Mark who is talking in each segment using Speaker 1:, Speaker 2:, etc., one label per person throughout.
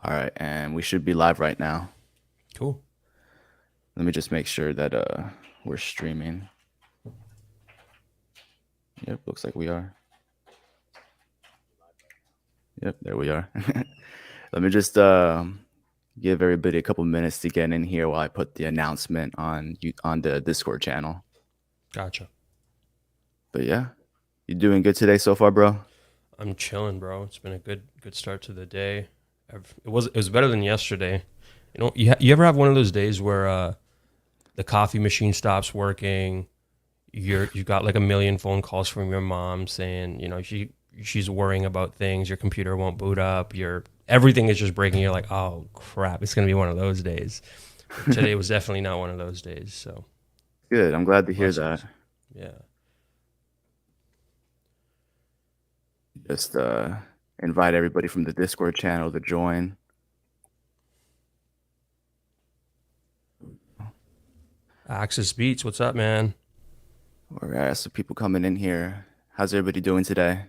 Speaker 1: All right, and we should be live right now.
Speaker 2: Cool.
Speaker 1: Let me just make sure that we're streaming. Yep, looks like we are. Yep, there we are. Let me just give everybody a couple minutes to get in here while I put the announcement on the Discord channel.
Speaker 2: Gotcha.
Speaker 1: But yeah, you doing good today so far, bro?
Speaker 2: I'm chilling, bro. It's been a good start to the day. It was better than yesterday. You ever have one of those days where the coffee machine stops working? You got like a million phone calls from your mom saying, she's worrying about things. Your computer won't boot up. Your everything is just breaking. You're like, oh crap! It's gonna be one of those days. Today was definitely not one of those days. So
Speaker 1: Good. I'm glad to hear that.
Speaker 2: blessings. Yeah.
Speaker 1: Just invite everybody from the Discord channel to join.
Speaker 2: Axis Beats, what's up, man?
Speaker 1: All right, so people coming in here. How's everybody doing today?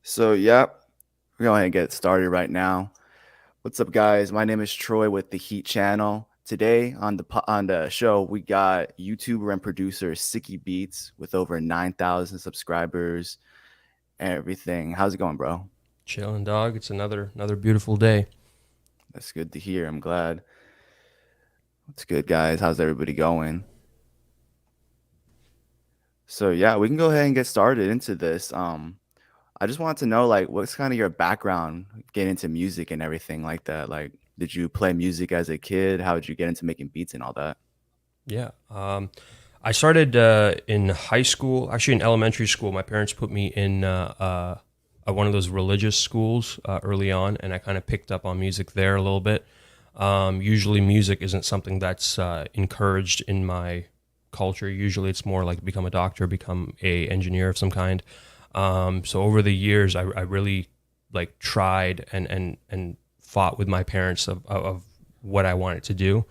Speaker 1: So, yep, we're going to get started right now. What's up, guys? My name is Troy with the Heat Channel. Today on the show, we got YouTuber and producer SIKKY Beats with over 9,000 subscribers and everything. How's it going, bro?
Speaker 2: Chilling, dog. It's another beautiful day.
Speaker 1: That's good to hear. I'm glad. What's good, guys? How's everybody going? So yeah, we can go ahead and get started into this. I just wanted to know, like, what's kind of your background getting into music and everything like that? Like, did you play music as a kid? How did you get into making beats and all that?
Speaker 2: Yeah. I started in high school, actually in elementary school. My parents put me in one of those religious schools early on, and I kind of picked up on music there a little bit. Usually, music isn't something that's encouraged in my culture. Usually, it's more like become a doctor, become a engineer of some kind. So over the years, I really like tried and fought with my parents of what I wanted to do.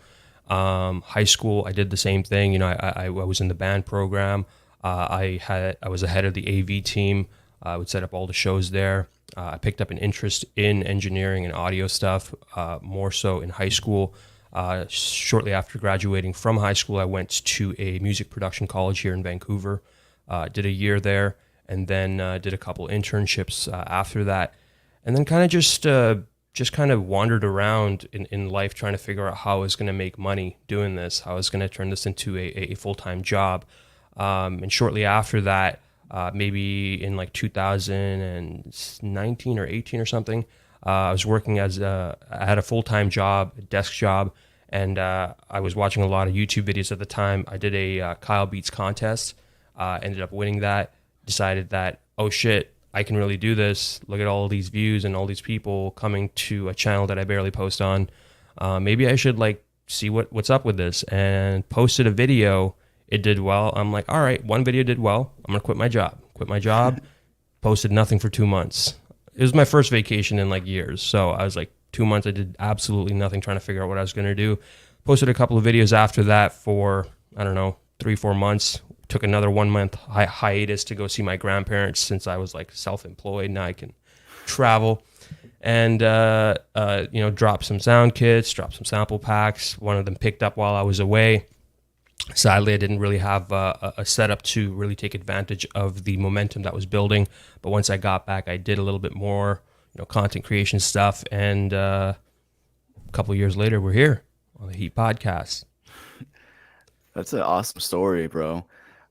Speaker 2: High school, I did the same thing. I was in the band program. I was the head of the AV team. I would set up all the shows there. I picked up an interest in engineering and audio stuff, more so in high school. Shortly after graduating from high school, I went to a music production college here in Vancouver. Did a year there, and then did a couple internships after that, and then kind of just kind of wandered around in life trying to figure out how I was going to make money doing this, how I was going to turn this into a full-time job. And shortly after that, maybe in like 2019 or 18 or something, I was working I had a full-time job, a desk job, and I was watching a lot of YouTube videos at the time. I did a Kyle Beats contest, ended up winning that, decided that, oh shit, I can really do this. Look at all these views and all these people coming to a channel that I barely post on. Maybe I should like see what's up with this, and posted a video. It did well. I'm like, all right, one video did well. I'm gonna quit my job. Quit my job. Posted nothing for 2 months. It was my first vacation in like years. So I was like 2 months. I did absolutely nothing, trying to figure out what I was gonna do. Posted a couple of videos after that for, I don't know, 3-4 months. Took another 1 month hiatus to go see my grandparents since I was like self-employed. Now I can travel, and drop some sound kits, drop some sample packs. One of them picked up while I was away. Sadly, I didn't really have a setup to really take advantage of the momentum that was building. But once I got back, I did a little bit more, content creation stuff. And a couple of years later, we're here on the Heat Podcast.
Speaker 1: That's an awesome story, bro.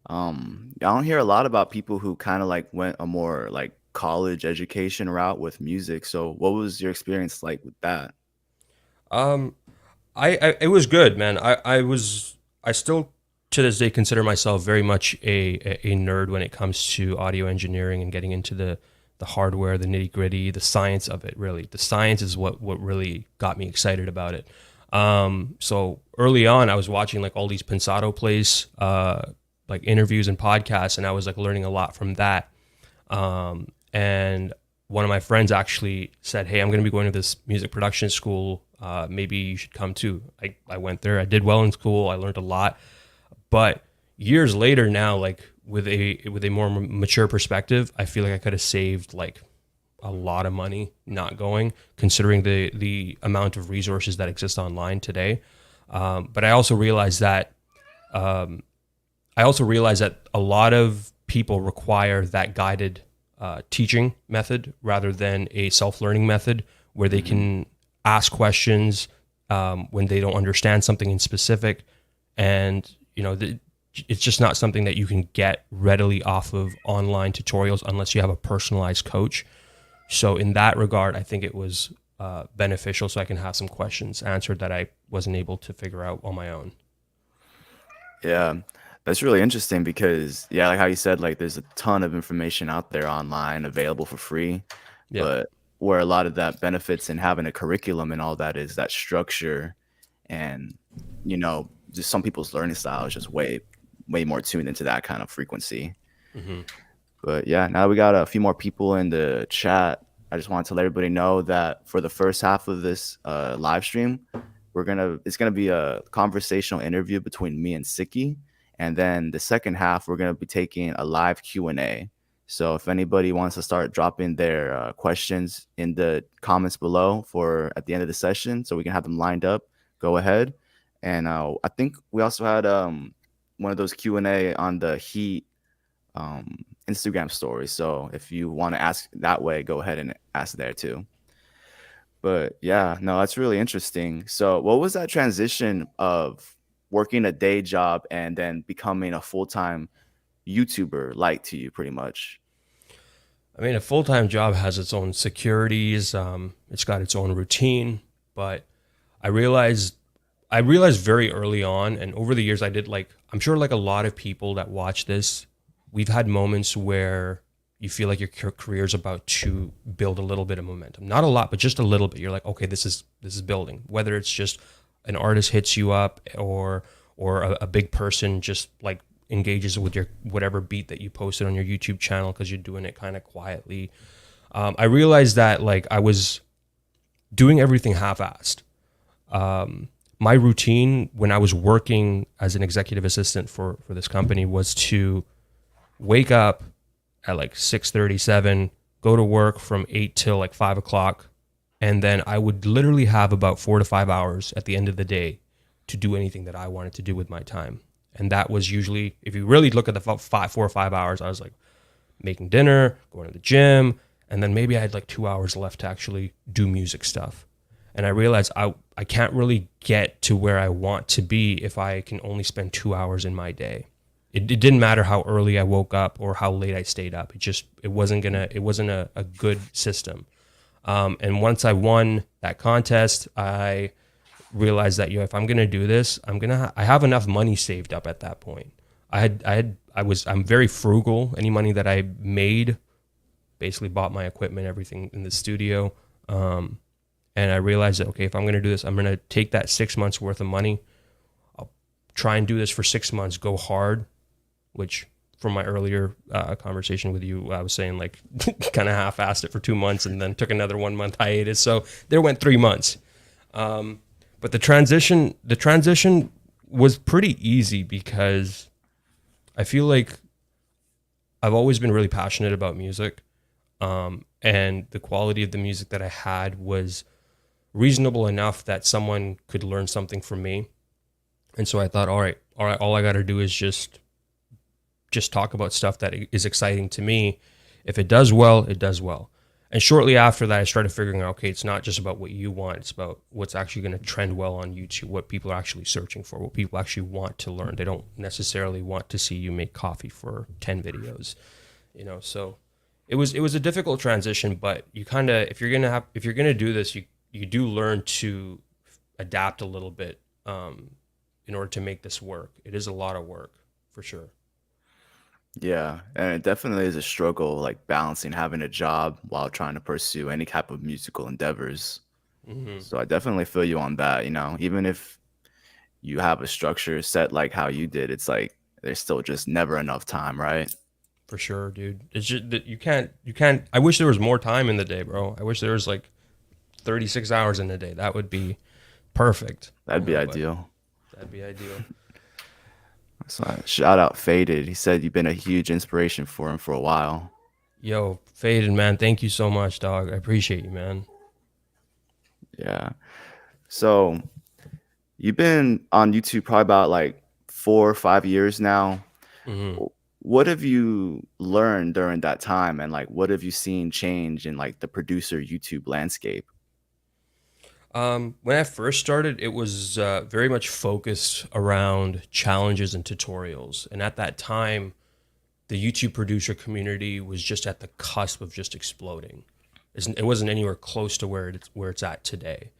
Speaker 1: I don't hear a lot about people who kind of like went a more like college education route with music. So, what was your experience like with that?
Speaker 2: Um, I it was good, man. I still to this day consider myself very much a nerd when it comes to audio engineering and getting into the hardware, the nitty gritty, the science of it. Really, the science is what really got me excited about it. So early on, I was watching like all these Pensado plays, like interviews and podcasts, and I was like learning a lot from that. And one of my friends actually said, "Hey, I'm going to be going to this music production school. Maybe you should come too." I went there. I did well in school. I learned a lot. But years later now, like with a more mature perspective, I feel like I could have saved like a lot of money not going, considering the amount of resources that exist online today. But I also realized that a lot of people require that guided teaching method rather than a self-learning method where they
Speaker 1: Hmm.
Speaker 2: can ask questions when they don't understand something in specific, and it's just not something that you can get readily off of online tutorials unless you have a personalized coach. So in that regard, I think it was beneficial, so I can have some questions answered that I wasn't able to figure out on my own.
Speaker 1: Yeah, that's really interesting because, yeah, like how you said, like there's a ton of information out there online available for free,
Speaker 2: Yeah.
Speaker 1: but where a lot of that benefits in having a curriculum and all that is that structure and, just some people's learning style is just way more tuned into that kind of frequency.
Speaker 2: Hmm.
Speaker 1: But yeah, now we got a few more people in the chat. I just wanted to let everybody know that for the first half of this live stream, it's gonna be a conversational interview between me and Siki, and then the second half we're gonna be taking a live Q&A. So if anybody wants to start dropping their questions in the comments below for at the end of the session, so we can have them lined up, go ahead. And I think we also had one of those Q&A on the Heat Instagram story. So if you want to ask that way, go ahead and ask there too. But yeah, no, that's really interesting. So what was that transition of working a day job and then becoming a full-time YouTuber like to you pretty much?
Speaker 2: I mean, a full time job has its own securities. It's got its own routine, but I realized I realized very early on, and over the years, I did like I'm sure like a lot of people that watch this, we've had moments where you feel like your career is about to build a little bit of momentum, not a lot, but just a little bit. You're like, okay, this is building. Whether it's just an artist hits you up, or a big person just like engages with your whatever beat that you posted on your YouTube channel because you're doing it kind of quietly. I realized that like I was doing everything half-assed. My routine when I was working as an executive assistant for this company was to wake up at like 6:37, go to work from 8 till like 5 o'clock, and then I would literally have about 4 to 5 hours at the end of the day to do anything that I wanted to do with my time. And that was usually, if you really look at the 4 or 5 hours, I was like making dinner, going to the gym, and then maybe I had like 2 hours left to actually do music stuff. And I realized I can't really get to where I want to be if I can only spend 2 hours in my day. It didn't matter how early I woke up or how late I stayed up. It wasn't a good system. And once I won that contest, I realized that if I'm gonna do this, I have enough money saved up at that point. I'm very frugal. Any money that I made, basically bought my equipment, everything in the studio. And I realized that, okay, if I'm going to do this, I'm going to take that 6 months worth of money. I'll try and do this for 6 months, go hard, which from my earlier conversation with you, I was saying like kind of half-assed it for 2 months and then took another 1 month hiatus. So there went 3 months. But the transition was pretty easy because I feel like I've always been really passionate about music. And the quality of the music that I had was reasonable enough that someone could learn something from me. And so I thought, all right, all I got to do is just talk about stuff that is exciting to me. If it does well, it does well. And shortly after that, I started figuring out, okay, it's not just about what you want. It's about what's actually going to trend well on YouTube, what people are actually searching for, what people actually want to learn. They don't necessarily want to see you make coffee for 10 videos, so it was a difficult transition, but you kind of, if you're going to do this, you do learn to adapt a little bit in order to make this work. It is a lot of work for sure.
Speaker 1: Yeah, and it definitely is a struggle like balancing having a job while trying to pursue any type of musical endeavors.
Speaker 2: Hmm.
Speaker 1: So I definitely feel you on that. Even if you have a structure set like how you did, it's like there's still just never enough time, right?
Speaker 2: For sure, dude. It's just that you can't. I wish there was more time in the day, bro. I wish there was like 36 hours in a day. That would be perfect,
Speaker 1: That'd be
Speaker 2: but
Speaker 1: ideal.
Speaker 2: that'd be ideal.
Speaker 1: So shout out Faded. He said you've been a huge inspiration for him for a while.
Speaker 2: Yo, Faded, man, thank you so much, dog. I appreciate you, man.
Speaker 1: Yeah. So you've been on YouTube probably about like 4 or 5 years now.
Speaker 2: hmm
Speaker 1: What have you learned during that time, and like what have you seen change in like the producer YouTube landscape?
Speaker 2: When I first started, it was very much focused around challenges and tutorials. And at that time, the YouTube producer community was just at the cusp of just exploding. It wasn't anywhere close to where it's at today.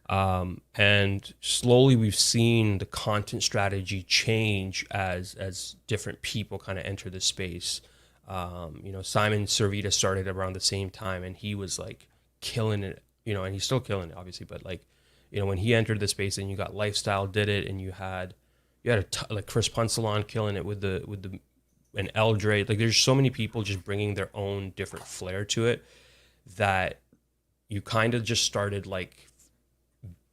Speaker 2: And slowly we've seen the content strategy change as different people kind of enter the space. Simon Servita started around the same time, and he was like killing it. And he's still killing it, obviously. But like, when he entered the space, and you got Lifestyle did it, and you had like Chris Punsalon killing it with the and Eldre. Like, there's so many people just bringing their own different flair to it that you kind of just started like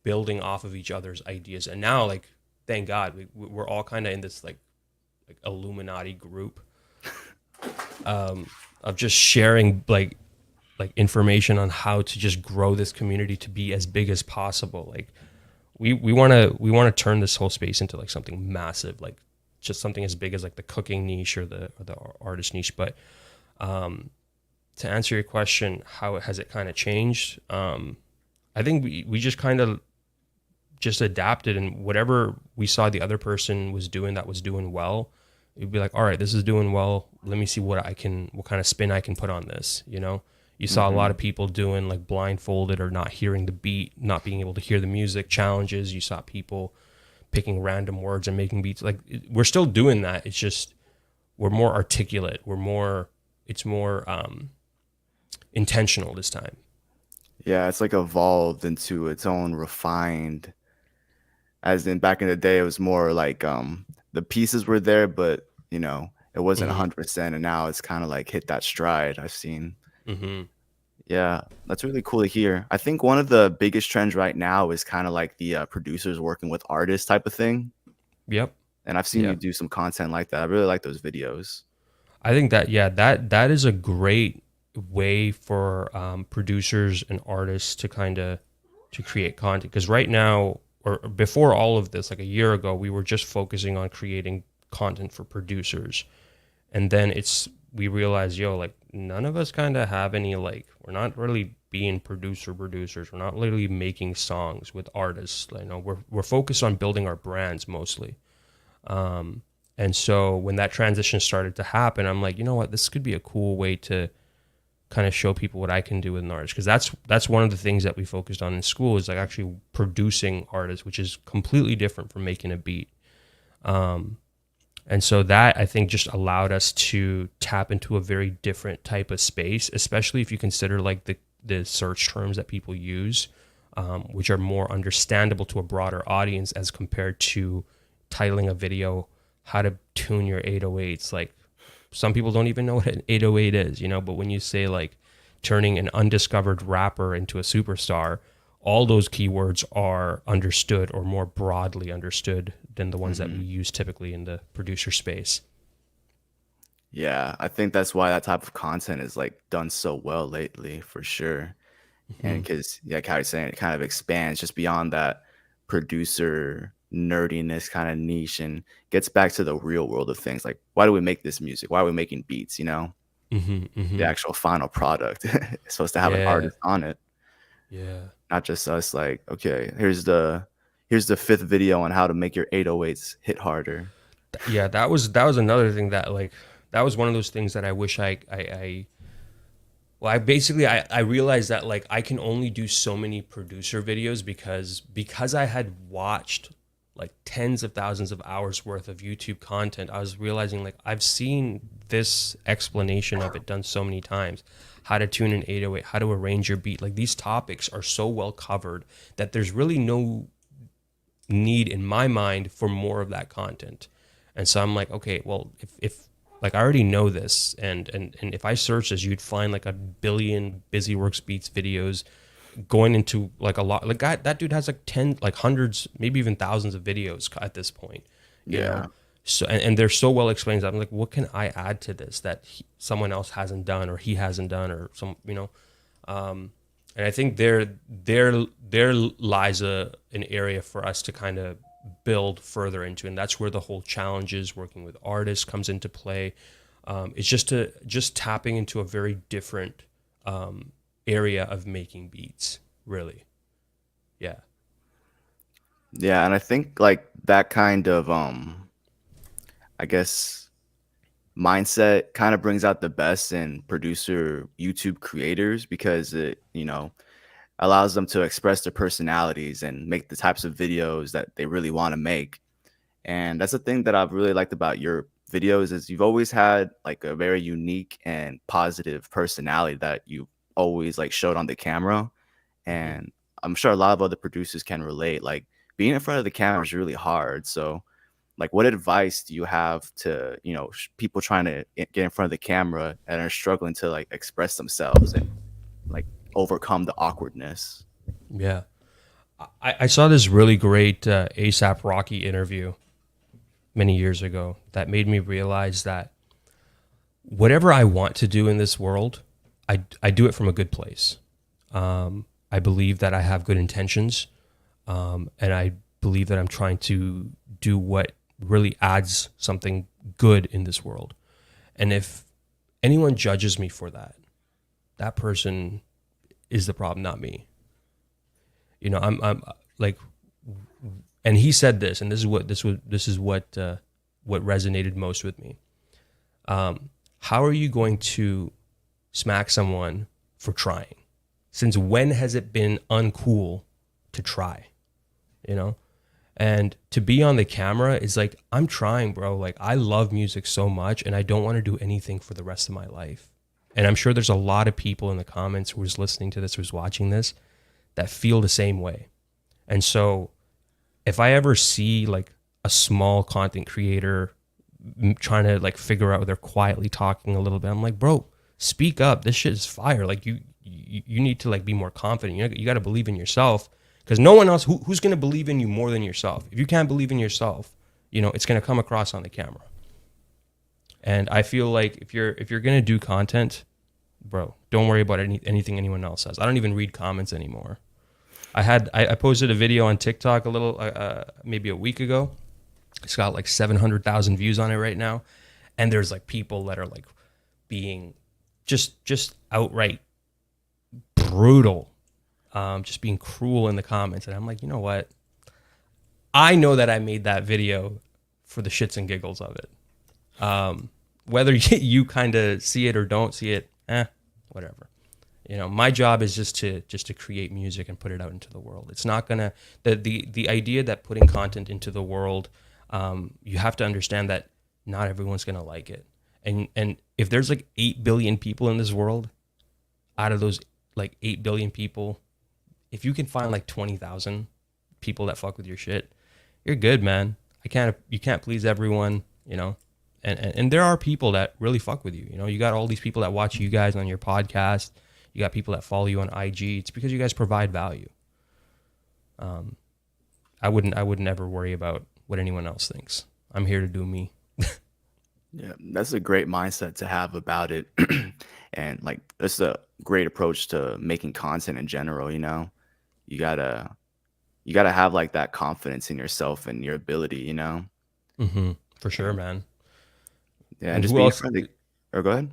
Speaker 2: building off of each other's ideas. And now, like, thank God, we're all kind of in this like Illuminati group of just sharing like information on how to just grow this community to be as big as possible. Like, we want to turn this whole space into like something massive, like just something as big as like the cooking niche or the artist niche. But to answer your question, how has it kind of changed? I think we just kind of just adapted, and whatever we saw the other person was doing that was doing well, you'd be like, all right, this is doing well. Let me see what kind of spin I can put on this. You saw a lot
Speaker 1: Hmm.
Speaker 2: of people doing like blindfolded or not hearing the beat, not being able to hear the music challenges. You saw people picking random words and making beats. Like, we're still doing that. It's just we're more articulate. It's more intentional this time.
Speaker 1: Yeah, it's like evolved into its own refined. As in back in the day, it was more like the pieces were there, but it wasn't
Speaker 2: hmm
Speaker 1: 100%, and now it's kind of like hit that stride I've seen.
Speaker 2: hmm
Speaker 1: Yeah, that's really cool to hear. I think one of the biggest trends right now is kind of like the producers working with artists type of thing.
Speaker 2: Yep.
Speaker 1: And I've seen you
Speaker 2: Yep.
Speaker 1: do some content like that. I really like those videos.
Speaker 2: I think that, yeah, that is a great way for producers and artists to kind of to create content, because right now, or before all of this, like a year ago, we were just focusing on creating content for producers, and then we realized, yo, like, none of us kind of have any, like, we're not really being producers, we're not literally making songs with artists. We're focused on building our brands mostly. And so when that transition started to happen, I'm like, you know what, this could be a cool way to kind of show people what I can do with an artist, because that's one of the things that we focused on in school, is like actually producing artists, which is completely different from making a beat. And so that, I think, just allowed us to tap into a very different type of space, especially if you consider like the search terms that people use, which are more understandable to a broader audience as compared to titling a video how to tune your 808s. Like, some people don't even know what an 808 is, but when you say like turning an undiscovered rapper into a superstar, all those keywords are understood, or more broadly understood than the ones that we
Speaker 1: Hmm.
Speaker 2: use typically in the producer space.
Speaker 1: Yeah, I think that's why that type of content is like done so well lately, for sure. And
Speaker 2: hmm
Speaker 1: because, yeah, like how you're saying, it kind of expands just beyond that producer nerdiness kind of niche and gets back to the real world of things. Like, why do we make this music? Why are we making beats? The
Speaker 2: hmm
Speaker 1: actual final product is supposed to have an
Speaker 2: Yeah.
Speaker 1: artist on it,
Speaker 2: Yeah.
Speaker 1: not just us. Like, okay, here's the fifth video on how to make your 808s hit harder.
Speaker 2: Yeah. That was another thing that, like, that was one of those things that I wish I well, I realized that, like, I can only do so many producer videos because I had watched like tens of thousands of hours worth of YouTube content. I was realizing, like, I've seen this explanation of it done so many times. How to tune an 808, how to arrange your beat. Like, these topics are so well covered that there's really no need in my mind for more of that content. And so I'm like, okay, well, if like, I already know this, and if I search this, you'd find like a billion Busy Works Beats videos going into like a lot. Like, that dude has like 10, like hundreds, maybe even thousands of videos at this point, you
Speaker 1: Yeah.
Speaker 2: know. So and they're so well explained. I'm like, what can I add to this that someone else hasn't done or he hasn't done or and I think there lies an area for us to kind of build further into, and that's where the whole challenges working with artists comes into play. It's just tapping into a very different area of making beats, really. Yeah.
Speaker 1: Yeah, and I think like that kind of I guess mindset kind of brings out the best in producer YouTube creators because it, allows them to express their personalities and make the types of videos that they really want to make. And that's the thing that I've really liked about your videos is you've always had like a very unique and positive personality that you always like showed on the camera.
Speaker 2: Hmm.
Speaker 1: And I'm sure a lot of other producers can relate. Like being in front of the camera is really hard. So like what advice do you have to, people trying to get in front of the camera and are struggling to like express themselves and like overcome the awkwardness?
Speaker 2: Yeah. I saw this really great ASAP Rocky interview many years ago that made me realize that whatever I want to do in this world, I do it from a good place. I believe that I have good intentions, and I believe that I'm trying to do what really adds something good in this world. And if anyone judges me for that, that person is the problem, not me. I'm like, and he said this, and this is what resonated most with me. How are you going to smack someone for trying? Since when has it been uncool to try? You know, and to be on the camera is like, I'm trying, bro. Like I love music so much, and I don't want to do anything for the rest of my life. And I'm sure there's a lot of people in the comments who's listening to this, who's watching this, that feel the same way. And so if I ever see like a small content creator trying to like figure out they're quietly talking a little bit, I'm like, bro, speak up. This shit is fire. Like you need to like be more confident. You got to believe in yourself because no one else who's going to believe in you more than yourself. If you can't believe in yourself, it's going to come across on the camera. And I feel like if you're going to do content, bro, don't worry about anything anyone else says. I don't even read comments anymore. I posted a video on TikTok a little maybe a week ago. It's got like 700,000 views on it right now, and there's like people that are like being just outright brutal, just being cruel in the comments, and I'm like, you know what? I know that I made that video for the shits and giggles of it. Whether you kind of see it or don't see it, whatever. My job is just to create music and put it out into the world. It's not gonna the idea that putting content into the world, you have to understand that not everyone's gonna like it. And if there's like 8 billion people in this world, out of those like 8 billion people, if you can find like 20,000 people that fuck with your shit, you're good, man. You can't please everyone, and there are people that really fuck with you. You got all these people that watch you guys on your podcast. You got people that follow you on IG. It's because you guys provide value. I would never worry about what anyone else thinks. I'm here to do me.
Speaker 1: Yeah, that's a great mindset to have about it. And like that's a great approach to making content in general, You gotta you gotta have like that confidence in yourself and your ability.
Speaker 2: For sure,
Speaker 1: And
Speaker 2: man.
Speaker 1: yeah, and
Speaker 2: And
Speaker 1: just
Speaker 2: who
Speaker 1: being
Speaker 2: else?
Speaker 1: friendly. Or go ahead.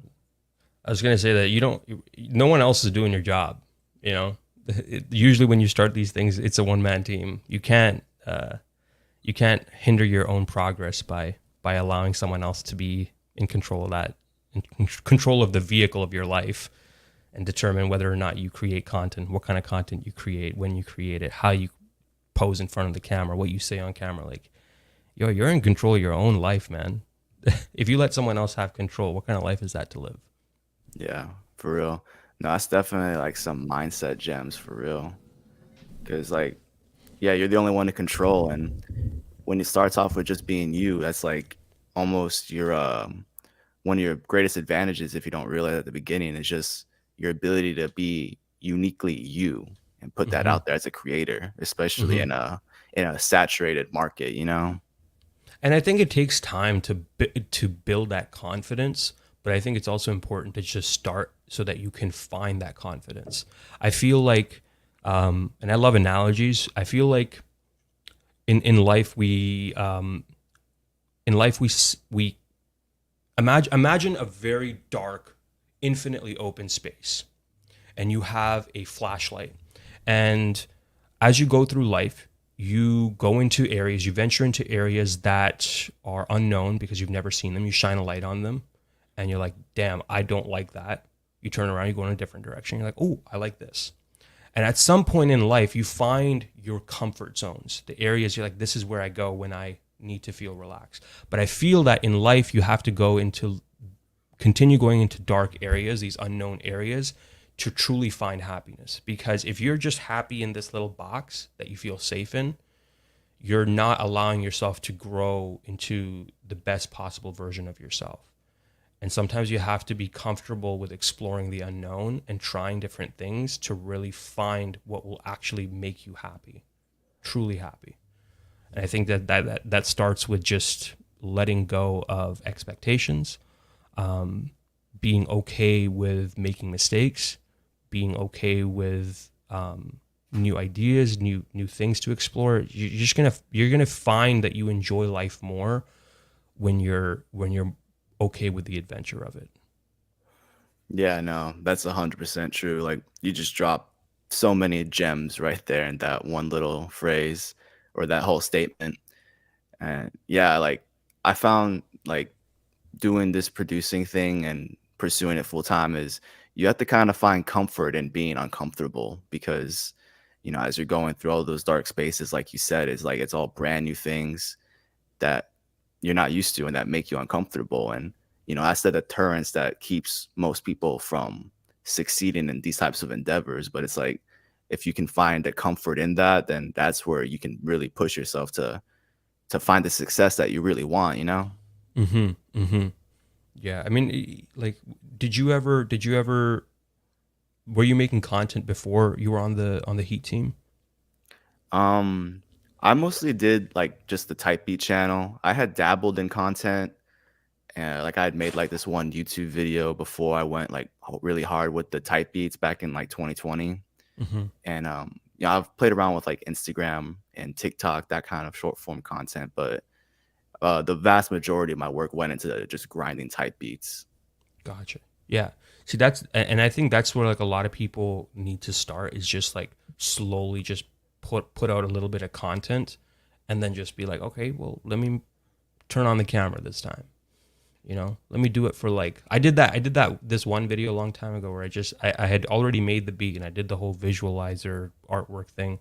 Speaker 2: I was gonna say that no one else is doing your job. Usually when you start these things, it's a one man team. You can't hinder your own progress by allowing someone else to be in control of that, in control of the vehicle of your life, and determine whether or not you create content, what kind of content you create, when you create it, how you pose in front of the camera, what you say on camera. Like, you're in control of your own life, man. If you let someone else have control, what kind of life is that to live?
Speaker 1: Yeah, for real. No, that's definitely like some mindset gems for real. Because like, yeah, you're the only one to control, and when it starts off with just being you, that's like almost your one of your greatest advantages if you don't realize at the beginning is just your ability to be uniquely you and put that
Speaker 2: Hmm.
Speaker 1: out there as a creator, especially
Speaker 2: Hmm.
Speaker 1: in a saturated market.
Speaker 2: And I think it takes time to build that confidence, but I think it's also important to just start so that you can find that confidence. I feel like, and I love analogies. I feel like in life we imagine a very dark, infinitely open space, and you have a flashlight, and as you go through life, you go into areas, you venture into areas that are unknown because you've never seen them. You shine a light on them, and you're like, damn, I don't like that. You turn around, you go in a different direction. You're like, oh, I like this. And at some point in life, you find your comfort zones, the areas you're like, this is where I go when I need to feel relaxed. But I feel that in life, you have to continue going into dark areas, these unknown areas, to truly find happiness. Because if you're just happy in this little box that you feel safe in, you're not allowing yourself to grow into the best possible version of yourself. And sometimes you have to be comfortable with exploring the unknown and trying different things to really find what will actually make you happy, truly happy. And I think that starts with just letting go of expectations, being okay with making mistakes, being okay with new ideas, new things to explore. You're gonna find that you enjoy life more when you're okay with the adventure of it.
Speaker 1: Yeah, no, that's 100% true. Like you just dropped so many gems right there in that one little phrase or that whole statement. And yeah, like I found like doing this producing thing and pursuing it full time is you have to kind of find comfort in being uncomfortable because as you're going through all those dark spaces like you said, it's like it's all brand new things that you're not used to and that make you uncomfortable. And that's the deterrence that keeps most people from succeeding in these types of endeavors. But it's like if you can find the comfort in that, then that's where you can really push yourself to find the success that you really want.
Speaker 2: Mm-hmm. Mm-hmm. Yeah. I mean, like, did you ever were you making content before you were on the Heat team?
Speaker 1: um I mostly did like just the type beat channel. I had dabbled in content and like I had made like this one YouTube video before I went like really hard with the type beats back in like 2020.
Speaker 2: Mm-hmm.
Speaker 1: And I've played around with like Instagram and TikTok, that kind of short form content, but the vast majority of my work went into just grinding type beats.
Speaker 2: Gotcha. Yeah. See, and I think that's where like a lot of people need to start is just like slowly just put out a little bit of content and then just be like, okay, well, let me turn on the camera this time. Let me do it for like I did that this one video a long time ago where I had already made the beat and I did the whole visualizer artwork thing.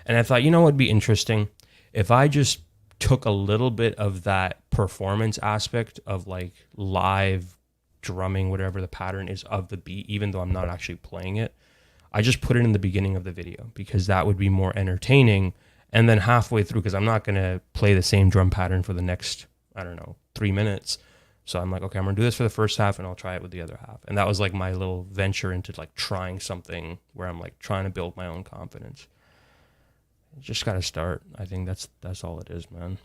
Speaker 2: And I thought, what'd be interesting if I just took a little bit of that performance aspect of like live drumming, whatever the pattern is of the beat, even though I'm not actually playing it. I just put it in the beginning of the video because that would be more entertaining. And then halfway through, because I'm not going to play the same drum pattern for the next, I don't know, 3 minutes. So I'm like, okay, I'm going to do this for the first half and I'll try it with the other half. And that was like my little venture into like trying something where I'm like trying to build my own confidence. You just got to start. I think that's all it is, man.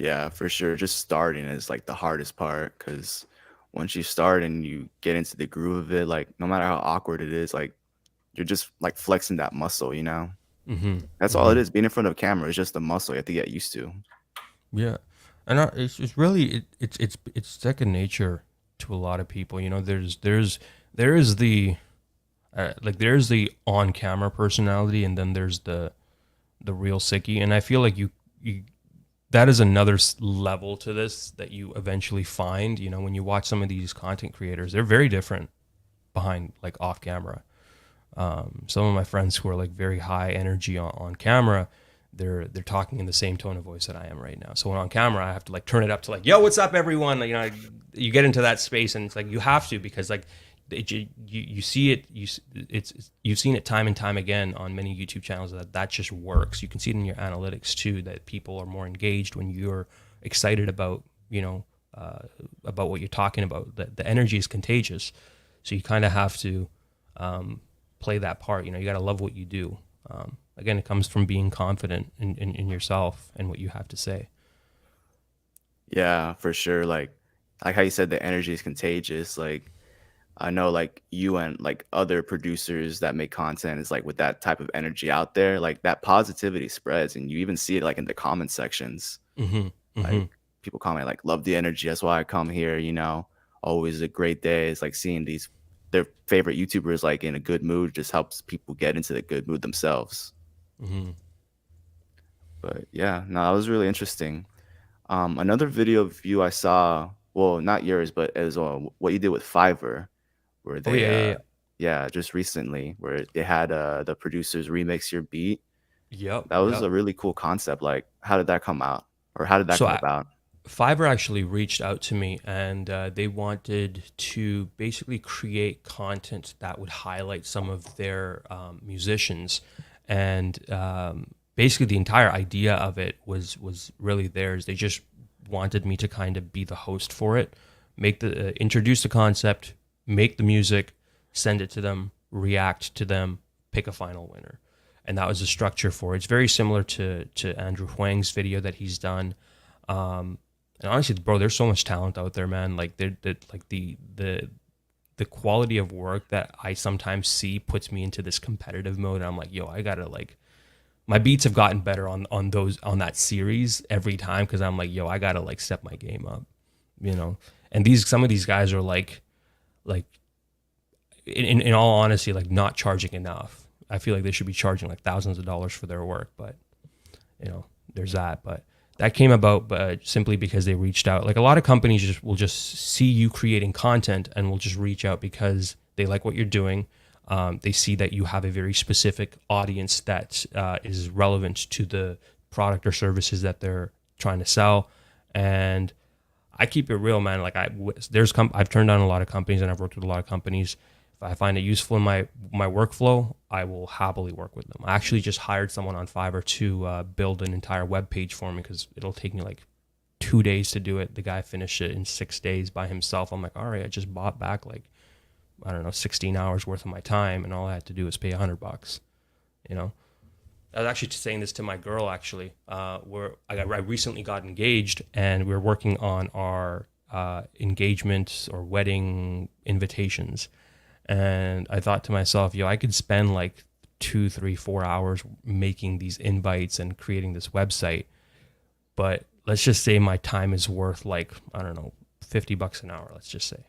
Speaker 1: Yeah, for sure. Just starting is like the hardest part because once you start and you get into the groove of it, like no matter how awkward it is, like you're just like flexing that muscle.
Speaker 2: Mm-hmm.
Speaker 1: That's all it
Speaker 2: Mm-hmm.
Speaker 1: is. Being in front of a camera is just a muscle you have to get used to.
Speaker 2: Yeah, and it's really it's second nature to a lot of people. There's the there's the on camera personality, and then there's the real sicky. And I feel like you that is another level to this that you eventually find. When you watch some of these content creators, they're very different behind like off camera. Some of my friends who are like very high energy on camera, they're talking in the same tone of voice that I am right now. So when on camera, I have to like turn it up to like, yo, what's up, everyone? You get into that space, and it's like you have to because like you see it, you've seen it time and time again on many YouTube channels that just works. You can see it in your analytics too that people are more engaged when you're excited about what you're talking about. The energy is contagious, so you kind of have to play that part. You got to love what you do. Again, it comes from being confident in yourself and what you have to say.
Speaker 1: Yeah, for sure. Like how you said, the energy is contagious. Like I know like you and like other producers that make content is like with that type of energy out there, like that positivity spreads and you even see it like in the comment sections.
Speaker 2: Mm-hmm. Mm-hmm.
Speaker 1: Like people comment like love the energy. That's why I come here, always a great day. It's like seeing these their favorite YouTubers like in a good mood just helps people get into the good mood themselves.
Speaker 2: Mm-hmm.
Speaker 1: But yeah, no, that was really interesting. Another video of you I saw, well, not yours, but as what you did with Fiverr, where
Speaker 2: Oh
Speaker 1: they,
Speaker 2: yeah, yeah, yeah.
Speaker 1: yeah, just recently, where they had the producers remix your beat.
Speaker 2: Yep,
Speaker 1: That was
Speaker 2: yep.
Speaker 1: a really cool concept. Like, how did that come out, or how did that
Speaker 2: So
Speaker 1: come
Speaker 2: I,
Speaker 1: about?
Speaker 2: Fiverr actually reached out to me and they wanted to basically create content that would highlight some of their musicians. And basically, the entire idea of it was really theirs. They just wanted me to kind of be the host for it, make the introduce the concept, make the music, send it to them, react to them, pick a final winner. And that was the structure for it. It's very similar to Andrew Huang's video that he's done. And honestly, bro, there's so much talent out there, man. Like they're like the quality of work that I sometimes see puts me into this competitive mode. And I'm like, yo, I gotta like my beats have gotten better on that series every time because I'm like, yo, I gotta like step my game up, you know. And these some of these guys are like in all honesty, like not charging enough. I feel like they should be charging like thousands of dollars for their work, but you know, there's that. But that came about simply because they reached out. Like a lot of companies will just see you creating content and will just reach out because they like what you're doing. They see that you have a very specific audience that is relevant to the product or services that they're trying to sell. And I keep it real, man. Like I've turned down a lot of companies and I've worked with a lot of companies. If I find it useful in my workflow, I will happily work with them. I actually just hired someone on Fiverr to build an entire web page for me because it'll take me like 2 days to do it. The guy finished it in 6 days by himself. I'm like, all right, I just bought back like I don't know 16 hours worth of my time, and all I had to do was pay $100. You know, I was actually saying this to my girl actually. Where I recently got engaged, and we are working on our engagement or wedding invitations. And I thought to myself, yo, I could spend like 2, 3, 4 hours making these invites and creating this website. But let's just say my time is worth like, I don't know, $50 an hour, let's just say.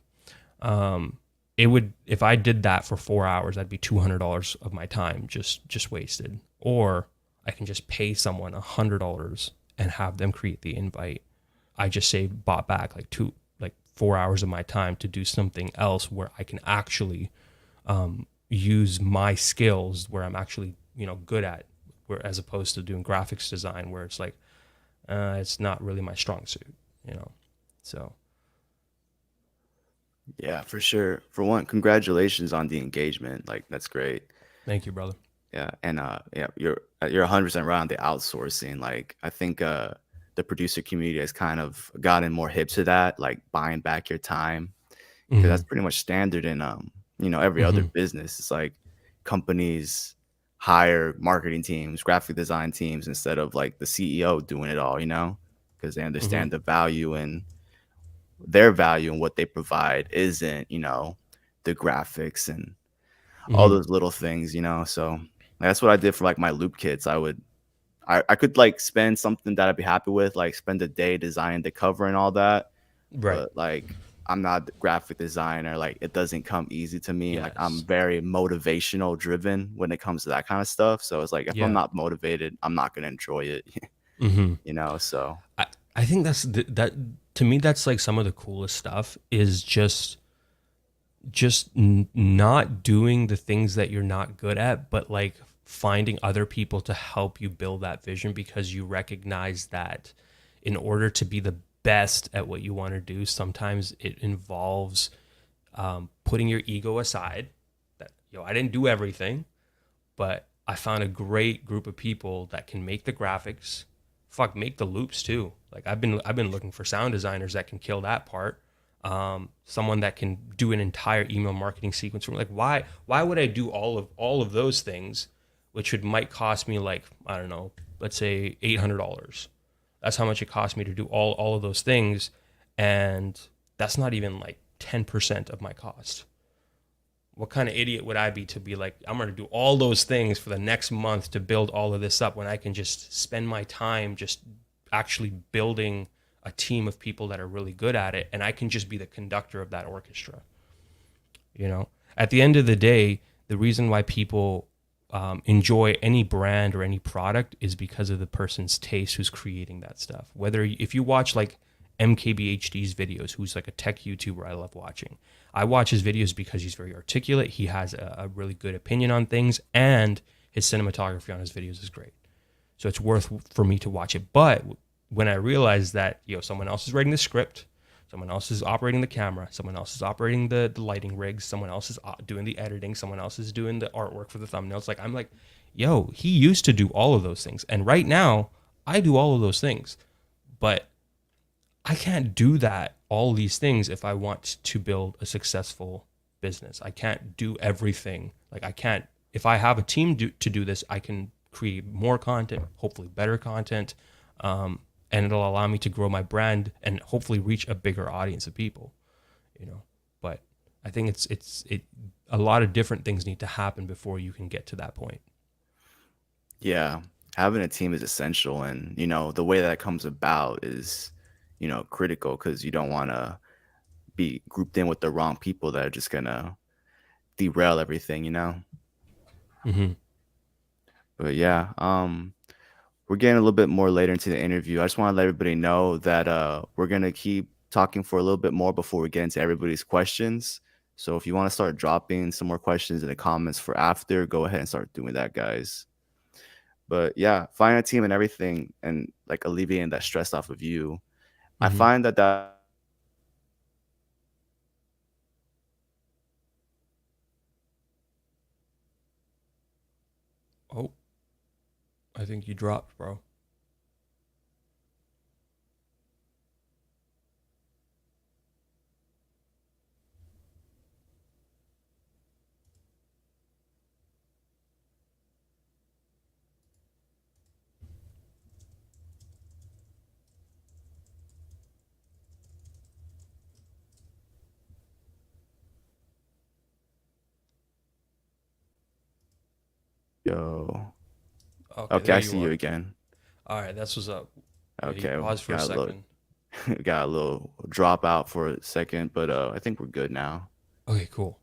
Speaker 2: It would, if I did that for 4 hours, that'd be $200 of my time just wasted. Or I can just pay someone $100 and have them create the invite. I just bought back like 4 hours of my time to do something else where I can actually use my skills where I'm actually good at, where as opposed to doing graphics design where it's like it's not really my strong suit. So
Speaker 1: Yeah, for sure. For one, congratulations on the engagement. Like that's great.
Speaker 2: thank you, brother.
Speaker 1: Yeah, and yeah, you're 100% right on the outsourcing. Like I think the producer community has kind of gotten more hip to that, like buying back your time, because
Speaker 2: Mm-hmm.
Speaker 1: that's pretty much standard in every other
Speaker 2: Mm-hmm.
Speaker 1: business. It's like companies hire marketing teams, graphic design teams instead of like the CEO doing it all, because they
Speaker 2: Mm-hmm.
Speaker 1: understand the value and their value and what they provide isn't, the graphics and all
Speaker 2: Mm-hmm.
Speaker 1: those little things, So that's what I did for like my loop kits. I could like spend something that I'd be happy with, like spend a day designing the cover and all that,
Speaker 2: Right.
Speaker 1: but like I'm not a graphic designer. Like it doesn't come easy to me. Like I'm
Speaker 2: Yes.
Speaker 1: very motivational driven when it comes to that kind of stuff. So it's like if I'm
Speaker 2: Yeah.
Speaker 1: not motivated, I'm not gonna enjoy it,
Speaker 2: Mm-hmm.
Speaker 1: So
Speaker 2: I think that to me that's like some of the coolest stuff is just not doing the things that you're not good at, but like finding other people to help you build that vision because you recognize that in order to be the best at what you want to do, sometimes it involves putting your ego aside. That I didn't do everything, but I found a great group of people that can make the graphics, make the loops too. Like I've been looking for sound designers that can kill that part. Someone that can do an entire email marketing sequence. Like why would I do all of those things, which might cost me like I don't know, let's say $800. That's how much it cost me to do all of those things, and that's not even like 10% of my cost. What kind of idiot would I be to be like, I'm going to do all those things for the next month to build all of this up when I can just spend my time just actually building a team of people that are really good at it, and I can just be the conductor of that orchestra. You know, at the end of the day, the reason why people enjoy any brand or any product is because of the person's taste who's creating that stuff. Whether if you watch like MKBHD's videos, who's like a tech YouTuber I love watching, I watch his videos because he's very articulate. He has a really good opinion on things, and his cinematography on his videos is great. So it's worth for me to watch it. But when I realized that, someone else is writing the script, someone else is operating the camera, someone else is operating the lighting rigs, someone else is doing the editing, someone else is doing the artwork for the thumbnails. Like, I'm like, he used to do all of those things. And right now, I do all of those things. But I can't do that, all these things, if I want to build a successful business. I can't do everything. Like, I can't, if I have a team to do this, I can create more content, hopefully better content, and it'll allow me to grow my brand and hopefully reach a bigger audience of people, But I think it's a lot of different things need to happen before you can get to that point.
Speaker 1: Yeah, having a team is essential, and the way that comes about is critical, because you don't want to be grouped in with the wrong people that are just gonna derail everything.
Speaker 2: Mm-hmm.
Speaker 1: But yeah, we're getting a little bit more later into the interview. I just want to let everybody know that we're gonna keep talking for a little bit more before we get into everybody's questions. So if you want to start dropping some more questions in the comments for after, go ahead and start doing that, guys. But yeah, finding a team and everything, and like alleviating that stress off of you. I
Speaker 2: Mm-hmm.
Speaker 1: find that
Speaker 2: Oh, I think you dropped, bro.
Speaker 1: yo.
Speaker 2: Okay,
Speaker 1: Okay,
Speaker 2: there
Speaker 1: I
Speaker 2: you
Speaker 1: see you
Speaker 2: are.
Speaker 1: again.
Speaker 2: All right, that's what's up. Yeah, you
Speaker 1: Okay,
Speaker 2: paused for a second.
Speaker 1: got a little drop out for a second, but I think we're good now.
Speaker 2: Okay, cool.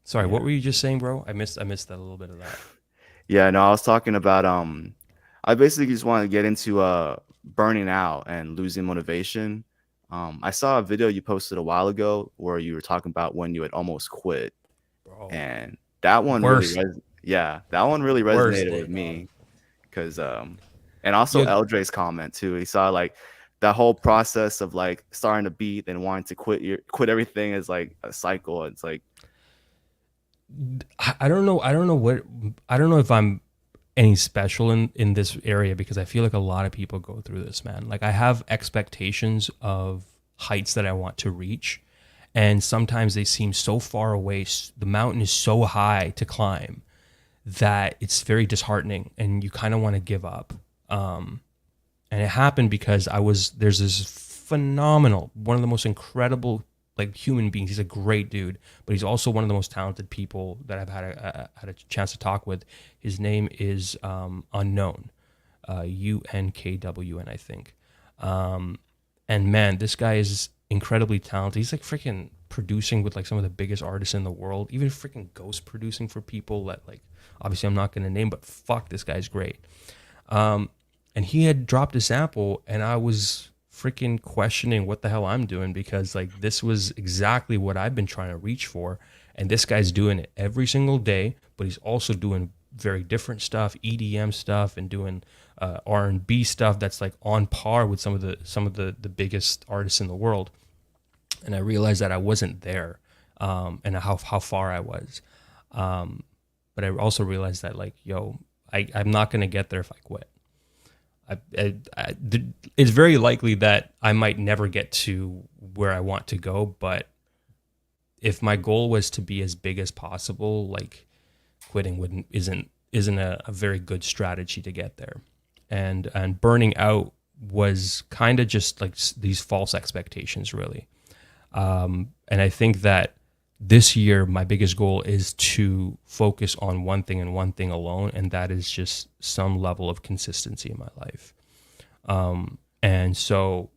Speaker 2: Sorry, what
Speaker 1: Yeah.
Speaker 2: were you just saying, bro? I missed that a little bit of that.
Speaker 1: Yeah, no, I was talking about I basically just want to get into burning out and losing motivation. I saw a video you posted a while ago where you were talking about when you had almost quit,
Speaker 2: Bro,
Speaker 1: and that one really
Speaker 2: worst
Speaker 1: that one really
Speaker 2: worst
Speaker 1: resonated
Speaker 2: day,
Speaker 1: with
Speaker 2: dog.
Speaker 1: me, because and also
Speaker 2: You
Speaker 1: Eldre's comment too. He saw like that whole process of like starting to beat and wanting to quit everything is like a cycle. It's like,
Speaker 2: I don't know. I don't know if I'm any special in this area, because I feel like a lot of people go through this, man. Like, I have expectations of heights that I want to reach, and sometimes they seem so far away. The mountain is so high to climb that it's very disheartening, and you kind of want to give up. And it happened because there's this phenomenal, one of the most incredible like human beings. He's a great dude, but he's also one of the most talented people that I've had a chance to talk with. His name is Unknown, UNKWN, I think. And man, this guy is incredibly talented. He's like freaking producing with like some of the biggest artists in the world, even freaking ghost producing for people that, like, obviously I'm not going to name, but fuck, this guy's great. And he had dropped a sample, and I was freaking questioning what the hell I'm doing, because like this was exactly what I've been trying to reach for, and this guy's doing it every single day, but he's also doing very different stuff, EDM stuff, and doing R&B stuff that's like on par with some of the biggest artists in the world. And I realized that I wasn't there, and how far I was. But I also realized that, like, I'm not gonna get there if I quit. It's very likely that I might never get to where I want to go, but if my goal was to be as big as possible, like, quitting isn't a very good strategy to get there. And burning out was kind of just like these false expectations, really. And I think that this year, my biggest goal is to focus on one thing and one thing alone, and that is just some level of consistency in my life. And so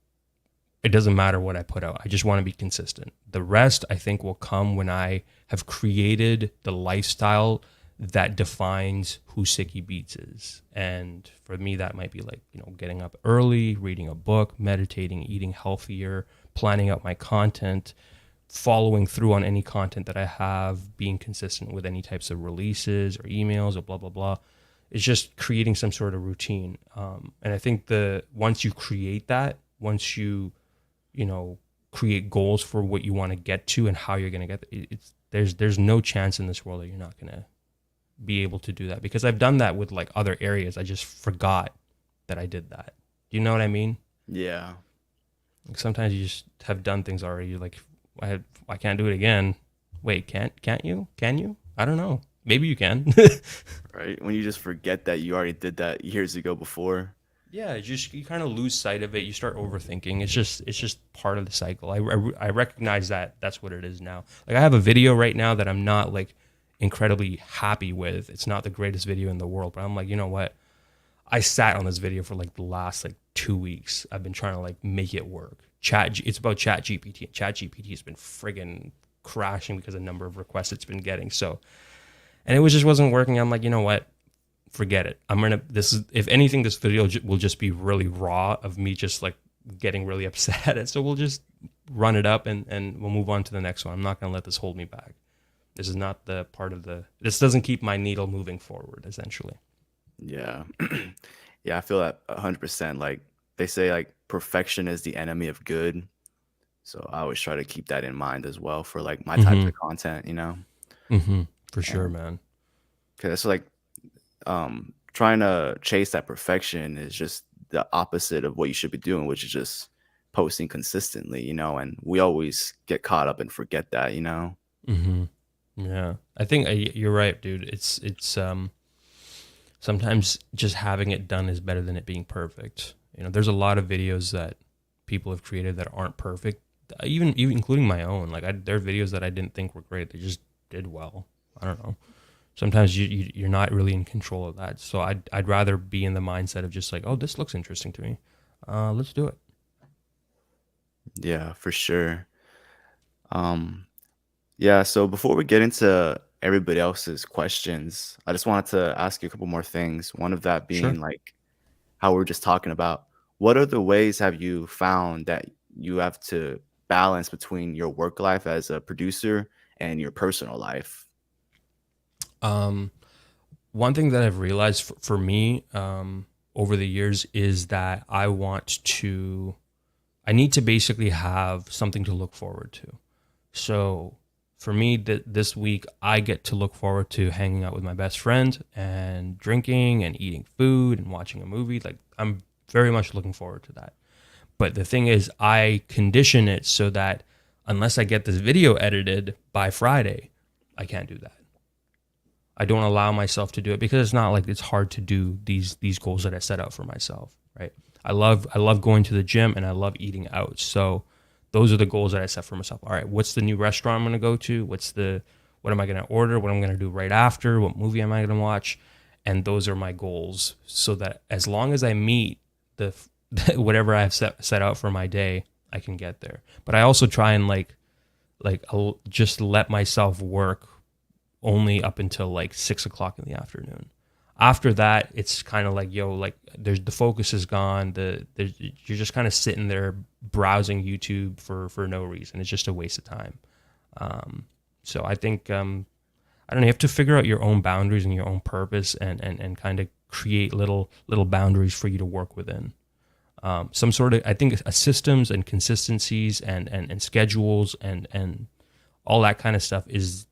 Speaker 2: it doesn't matter what I put out. I just want to be consistent. The rest, I think, will come when I have created the lifestyle that defines who Sicky Beats is. And for me, that might be like, getting up early, reading a book, meditating, eating healthier, planning out my content, following through on any content that I have, being consistent with any types of releases or emails or blah, blah, blah. It's just creating some sort of routine. And I think once you create that, once you create goals for what you want to get to and how you're going to get there, there's no chance in this world that you're not going to be able to do that, because I've done that with like other areas. I just forgot that I did that. Do you know what I mean?
Speaker 1: Yeah.
Speaker 2: Like sometimes you just have done things already. You're like, I can't do it again. Wait, can't you? Can you? I don't know. Maybe you can.
Speaker 1: Right. When you just forget that you already did that years ago before.
Speaker 2: Yeah, you kind of lose sight of it. You start overthinking. It's just part of the cycle. I recognize that that's what it is now. Like I have a video right now that I'm not like incredibly happy with. It's not the greatest video in the world, but I'm like, you know what? I sat on this video for like the last like 2 weeks. I've been trying to like make it work. It's about Chat GPT. Chat GPT has been friggin' crashing because of the number of requests it's been getting. So, and it just wasn't working. I'm like, you know what? Forget it. If anything, this video will just be really raw of me just like getting really upset at it. So we'll just run it up and we'll move on to the next one. I'm not going to let this hold me back. This is not this doesn't keep my needle moving forward, essentially.
Speaker 1: Yeah. Yeah, I feel that 100%. Like they say, like perfection is the enemy of good. So I always try to keep that in mind as well for like my types
Speaker 2: Mm-hmm.
Speaker 1: of content.
Speaker 2: Mm-hmm. For sure,
Speaker 1: And
Speaker 2: man.
Speaker 1: because it's like trying to chase that perfection is just the opposite of what you should be doing, which is just posting consistently. And we always get caught up and forget that.
Speaker 2: Mm-hmm. Yeah, I think you're right, dude. It's sometimes just having it done is better than it being perfect. There's a lot of videos that people have created that aren't perfect, even including my own. Like there are videos that I didn't think were great. They just did well. I don't know. Sometimes you're not really in control of that. So I'd rather be in the mindset of just like, oh, this looks interesting to me. Let's do it.
Speaker 1: Yeah, for sure. Um, yeah, so before we get into everybody else's questions, I just wanted to ask you a couple more things. One of that
Speaker 2: Sure.
Speaker 1: being like how we're just talking about, what other ways have you found that you have to balance between your work life as a producer and your personal life?
Speaker 2: Um, One thing that I've realized for me over the years is that I need to basically have something to look forward to. So for me, this week, I get to look forward to hanging out with my best friend and drinking and eating food and watching a movie. Like I'm very much looking forward to that. But the thing is, I condition it so that unless I get this video edited by Friday, I can't do that. I don't allow myself to do it because it's not like it's hard to do these goals that I set out for myself, right? I love going to the gym and I love eating out. So those are the goals that I set for myself. All right, what's the new restaurant I'm going to go to? What am I going to order? What I'm going to do right after? What movie am I going to watch? And those are my goals, so that as long as I meet the whatever I've set out for my day, I can get there. But I also try and I'll just let myself work only up until like 6 o'clock in the afternoon. After that, it's kind of like, yo, like the focus is gone. You're just kind of sitting there browsing YouTube for no reason. It's just a waste of time. So I think I don't know. You have to figure out your own boundaries and your own purpose, and kind of create little boundaries for you to work within. Some sort of, I think, systems and consistencies and schedules and all that kind of stuff is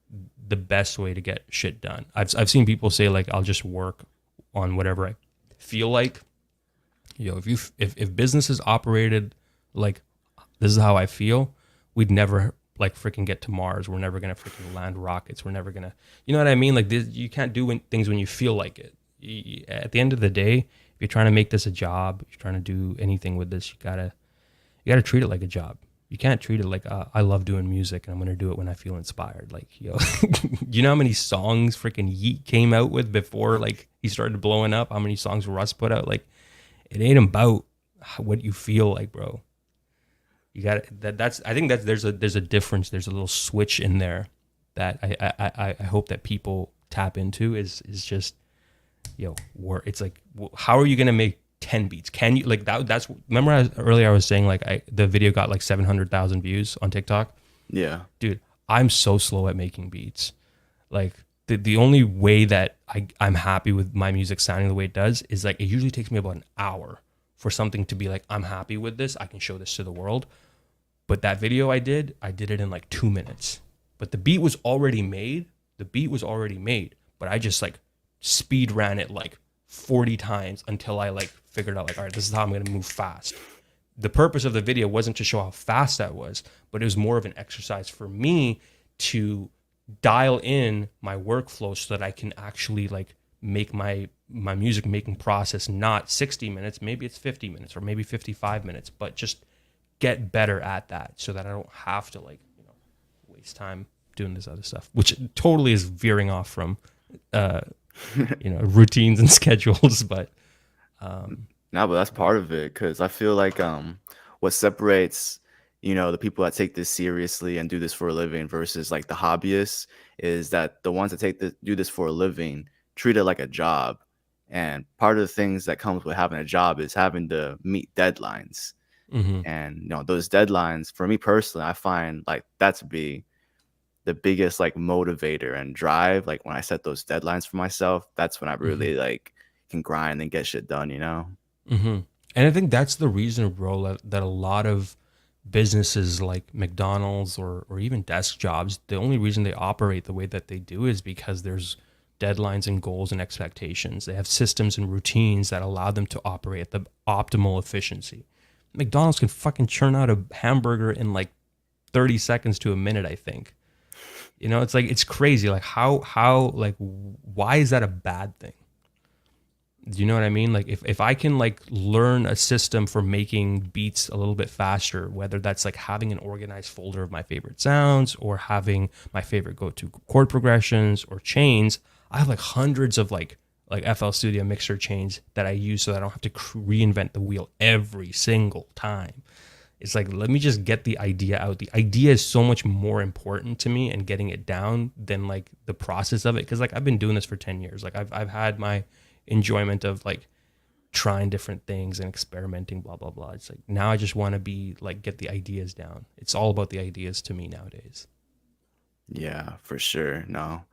Speaker 2: the best way to get shit done. I've seen people say like, I'll just work on whatever I feel like. If businesses operated like this is how I feel, we'd never like freaking get to Mars. We're never gonna freaking land rockets. We're never gonna, you know what I mean? Like this, you can't do things when you feel like it. at the end of the day, if you're trying to make this a job, if you're trying to do anything with this, you gotta treat it like a job. You can't treat it like I love doing music and I'm gonna do it when I feel inspired. Like, yo, you know how many songs freaking Yeet came out with before like he started blowing up? How many songs Russ put out? Like, it ain't about what you feel like, bro. You got that's I think that there's a difference. There's a little switch in there that I hope that people tap into is just, where it's like, how are you gonna make 10 beats? Can you like that? That's remember earlier I was saying like the video got like 700,000 views on TikTok.
Speaker 1: Yeah.
Speaker 2: Dude, I'm so slow at making beats. Like the only way that I'm happy with my music sounding the way it does is like it usually takes me about an hour for something to be like, I'm happy with this. I can show this to the world. But that video I did it in like 2 minutes. But the beat was already made. But I just like speed ran it like 40 times until I like figured out like, all right, this is how I'm going to move fast. The purpose of the video wasn't to show how fast that was, but it was more of an exercise for me to dial in my workflow so that I can actually like make my music making process not 60 minutes, maybe it's 50 minutes or maybe 55 minutes, but just get better at that so that I don't have to like, waste time doing this other stuff, which totally is veering off from routines and schedules, but
Speaker 1: No, but that's part of it because I feel like what separates the people that take this seriously and do this for a living versus like the hobbyists is that the ones that do this for a living treat it like a job, and part of the things that comes with having a job is having to meet deadlines,
Speaker 2: mhm,
Speaker 1: and those deadlines for me personally, I find like that to be the biggest like motivator and drive. Like when I set those deadlines for myself, that's when I
Speaker 2: mhm,
Speaker 1: really like can grind and get shit done.
Speaker 2: mhm. And I think that's the reason, bro, that a lot of businesses like McDonald's or even desk jobs, the only reason they operate the way that they do is because there's deadlines and goals and expectations. They have systems and routines that allow them to operate at the optimal efficiency. McDonald's can fucking churn out a hamburger in like 30 seconds to a minute, I think. It's like it's crazy. Like how like why is that a bad thing? Do you know what I mean? Like if I can like learn a system for making beats a little bit faster, whether that's like having an organized folder of my favorite sounds or having my favorite go-to chord progressions or chains, I have like hundreds of like FL Studio mixer chains that I use so that I don't have to reinvent the wheel every single time. It's like, let me just get the idea out. The idea is so much more important to me and getting it down than like the process of it. Cause like I've been doing this for 10 years. Like I've had my enjoyment of like trying different things and experimenting, blah, blah, blah. It's like, now I just want to be like, get the ideas down. It's all about the ideas to me nowadays.
Speaker 1: Yeah, for sure. No,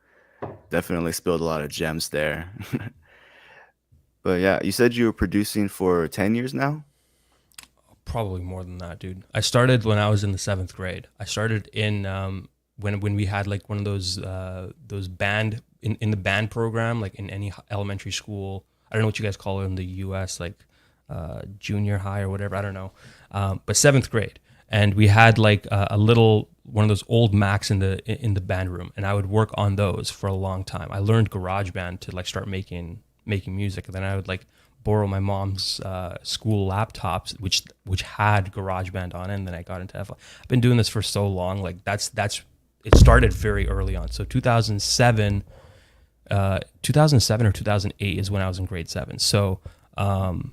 Speaker 1: definitely spilled a lot of gems there. But yeah, you said you were producing for 10 years now?
Speaker 2: Probably more than that, dude. I started when I was in the seventh grade. I started in when we had like one of those band in the band program, like in any elementary school. I don't know what you guys call it in the U.S., like junior high or whatever. I don't know, but seventh grade, and we had like a little one of those old Macs in the band room, and I would work on those for a long time. I learned GarageBand to like start making music, and then I would like borrow my mom's school laptops, which had GarageBand on it, and then I got into FL. I've been doing this for so long. Like that's it started very early on. So 2007 or 2008 is when I was in grade 7. So to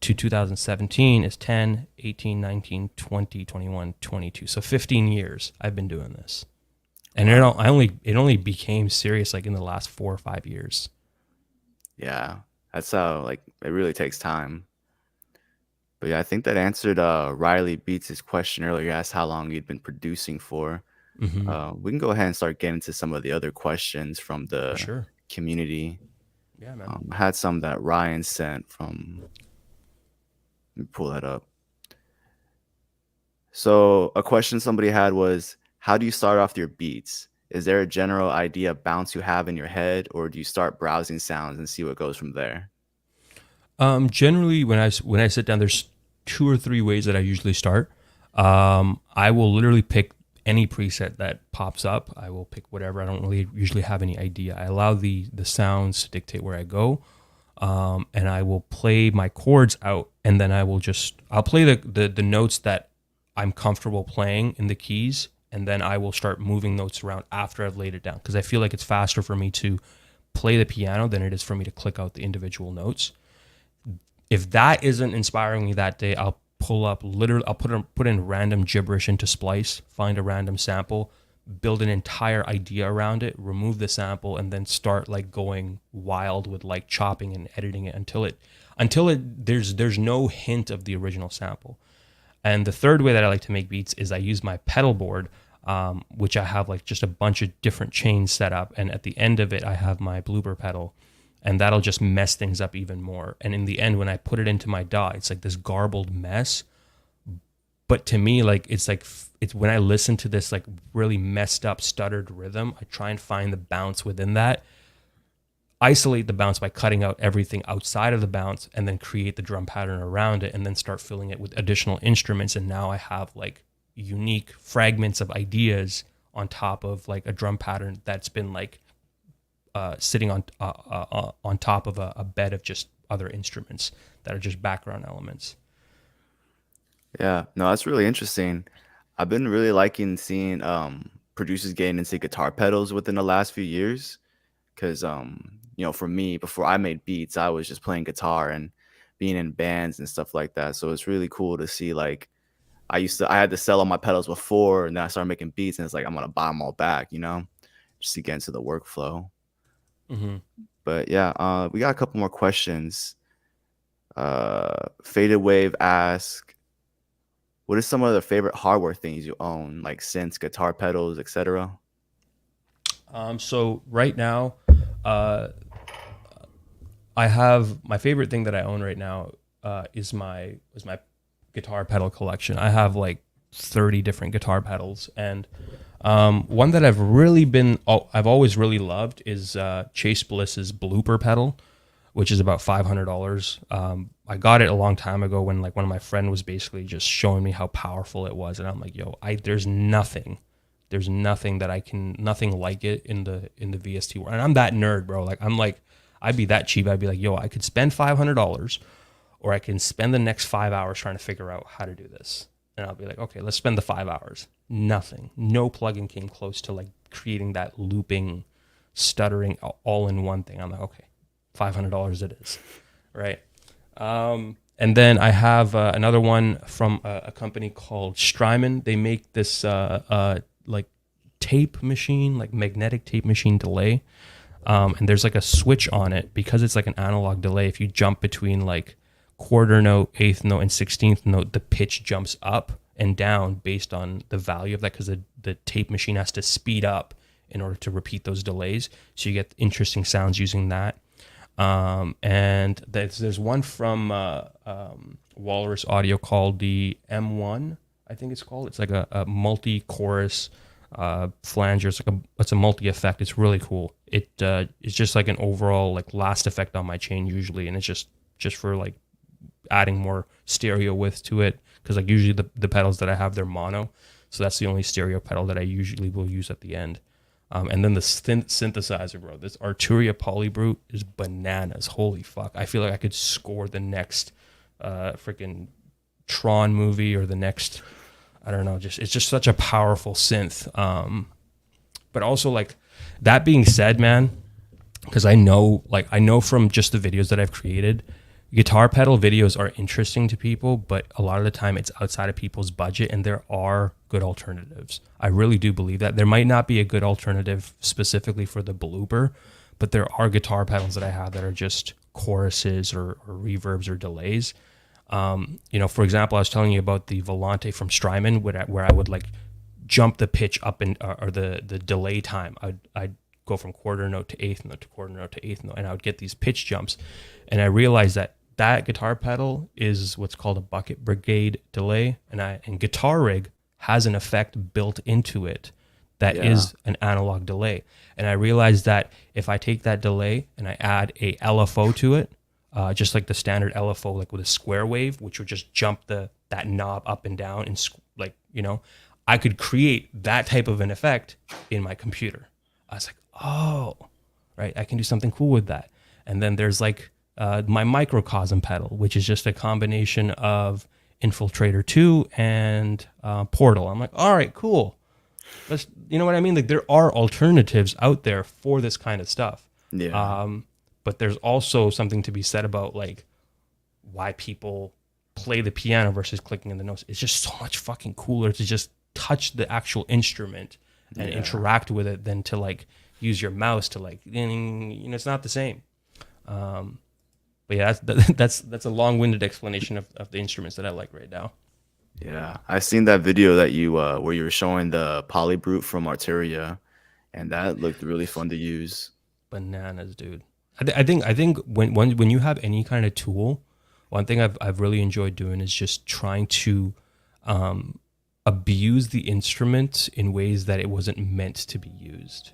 Speaker 2: 2017 is 10, 18, 19, 20, 21, 22. So 15 years I've been doing this. And
Speaker 1: Wow.
Speaker 2: it only became serious like in the last 4 or 5 years.
Speaker 1: Yeah, that's how like it really takes time. But yeah, I think that answered Riley Beats' question earlier. He asked how long you'd been producing for.
Speaker 2: Hmm.
Speaker 1: We can go ahead and start getting to some of the other questions from
Speaker 2: For
Speaker 1: the
Speaker 2: sure.
Speaker 1: community.
Speaker 2: Yeah, man.
Speaker 1: I had some that Ryan sent from. Let me pull that up. So a question somebody had was, how do you start off your beats? Is there a general idea bounce you have in your head, or do you start browsing sounds and see what goes from there?
Speaker 2: Generally, when I sit down, there's 2 or 3 ways that I usually start. I will literally pick any preset that pops up. I will pick whatever. I don't really usually have any idea. I allow the sounds to dictate where I go, and I will play my chords out, and then I'll play the notes that I'm comfortable playing in the keys, and then I will start moving notes around after I've laid it down, because I feel like it's faster for me to play the piano than it is for me to click out the individual notes. If that isn't inspiring me that day, I'll pull up literally, I'll put in random gibberish into Splice, find a random sample, build an entire idea around it, remove the sample, and then start like going wild with like chopping and editing it until it there's no hint of the original sample. And the third way that I like to make beats is I use my pedal board, which I have like just a bunch of different chains set up, and at the end of it I have my blooper pedal, and that'll just mess things up even more. And in the end, when I put it into my DAW, it's like this garbled mess. But to me, like it's when I listen to this like really messed up stuttered rhythm, I try and find the bounce within that, isolate the bounce by cutting out everything outside of the bounce, and then create the drum pattern around it, and then start filling it with additional instruments. And now I have like unique fragments of ideas on top of like a drum pattern that's been like sitting on top of a bed of just other instruments that are just background elements.
Speaker 1: Yeah, no, that's really interesting. I've been really liking seeing producers getting into guitar pedals within the last few years, because for me, before I made beats, I was just playing guitar and being in bands and stuff like that. So it's really cool to see, like, I had to sell all my pedals before, and then I started making beats, and it's like I'm gonna buy them all back, just to get into the workflow.
Speaker 2: Mm-hmm.
Speaker 1: But yeah, we got a couple more questions. Faded Wave asks, what is some of the favorite hardware things you own, like synths, guitar pedals, etc.?
Speaker 2: So right now, uh, I have my favorite thing that I own right now is my guitar pedal collection. I have like 30 different guitar pedals, and one that I've always really loved is Chase Bliss's Blooper pedal, which is about $500. I got it a long time ago when like one of my friend was basically just showing me how powerful it was, and I'm like, yo, there's nothing nothing like it in the VST world. And I'm that nerd, bro. I'd be that cheap. I'd be like, yo, I could spend $500, or I can spend the next 5 hours trying to figure out how to do this. And I'll be like, okay, let's spend the 5 hours. No plugin came close to like creating that looping, stuttering all in one thing. I'm like, okay, $500 it is, right? And then I have another one from a company called Strymon. They make this like tape machine, like magnetic tape machine delay. And there's like a switch on it because it's like an analog delay. If you jump between like quarter note, eighth note, and 16th note, the pitch jumps up and down based on the value of that, because the tape machine has to speed up in order to repeat those delays. So you get interesting sounds using that. And there's one from Walrus Audio called the M1, I think it's called. It's like a multi-chorus flanger. It's a multi-effect. It's really cool. It's just like an overall like last effect on my chain usually, and it's just for like adding more stereo width to it, because like usually the pedals that I have, they're mono, so that's the only stereo pedal that I usually will use at the end. And then the synthesizer, bro. This Arturia Polybrute is bananas. Holy fuck. I feel like I could score the next freaking Tron movie, or the next, I don't know, it's just such a powerful synth. But also, like, that being said, man, because I know from just the videos that I've created, guitar pedal videos are interesting to people, but a lot of the time it's outside of people's budget, and there are good alternatives. I really do believe that. There might not be a good alternative specifically for the blooper, but there are guitar pedals that I have that are just choruses or reverbs or delays. For example, I was telling you about the Volante from Strymon, where I would like jump the pitch up or the delay time. I'd go from quarter note to eighth note to quarter note to eighth note, and I would get these pitch jumps. And I realized that guitar pedal is what's called a bucket brigade delay, and Guitar Rig has an effect built into it that is an analog delay. And I realized that if I take that delay and I add a LFO to it, just like the standard LFO, like with a square wave, which would just jump that knob up and down, and I could create that type of an effect in my computer. I was like, oh, right, I can do something cool with that. And then there's like my microcosm pedal, which is just a combination of Infiltrator 2 and Portal. I'm like, all right, cool. Let's, you know what I mean? Like there are alternatives out there for this kind of stuff.
Speaker 1: Yeah.
Speaker 2: Um, but there's also something to be said about like why people play the piano versus clicking in the notes. It's just so much fucking cooler to just touch the actual instrument and
Speaker 1: Yeah.
Speaker 2: interact with it than to like use your mouse to like, it's not the same. Um, but yeah, that's a long-winded explanation of the instruments that I like right now.
Speaker 1: Yeah. I seen that video that you where you were showing the polybrute from Arteria, and that looked really fun to use.
Speaker 2: Bananas, dude. I think when you have any kind of tool, one thing I've really enjoyed doing is just trying to um, abuse the instrument in ways that it wasn't meant to be used.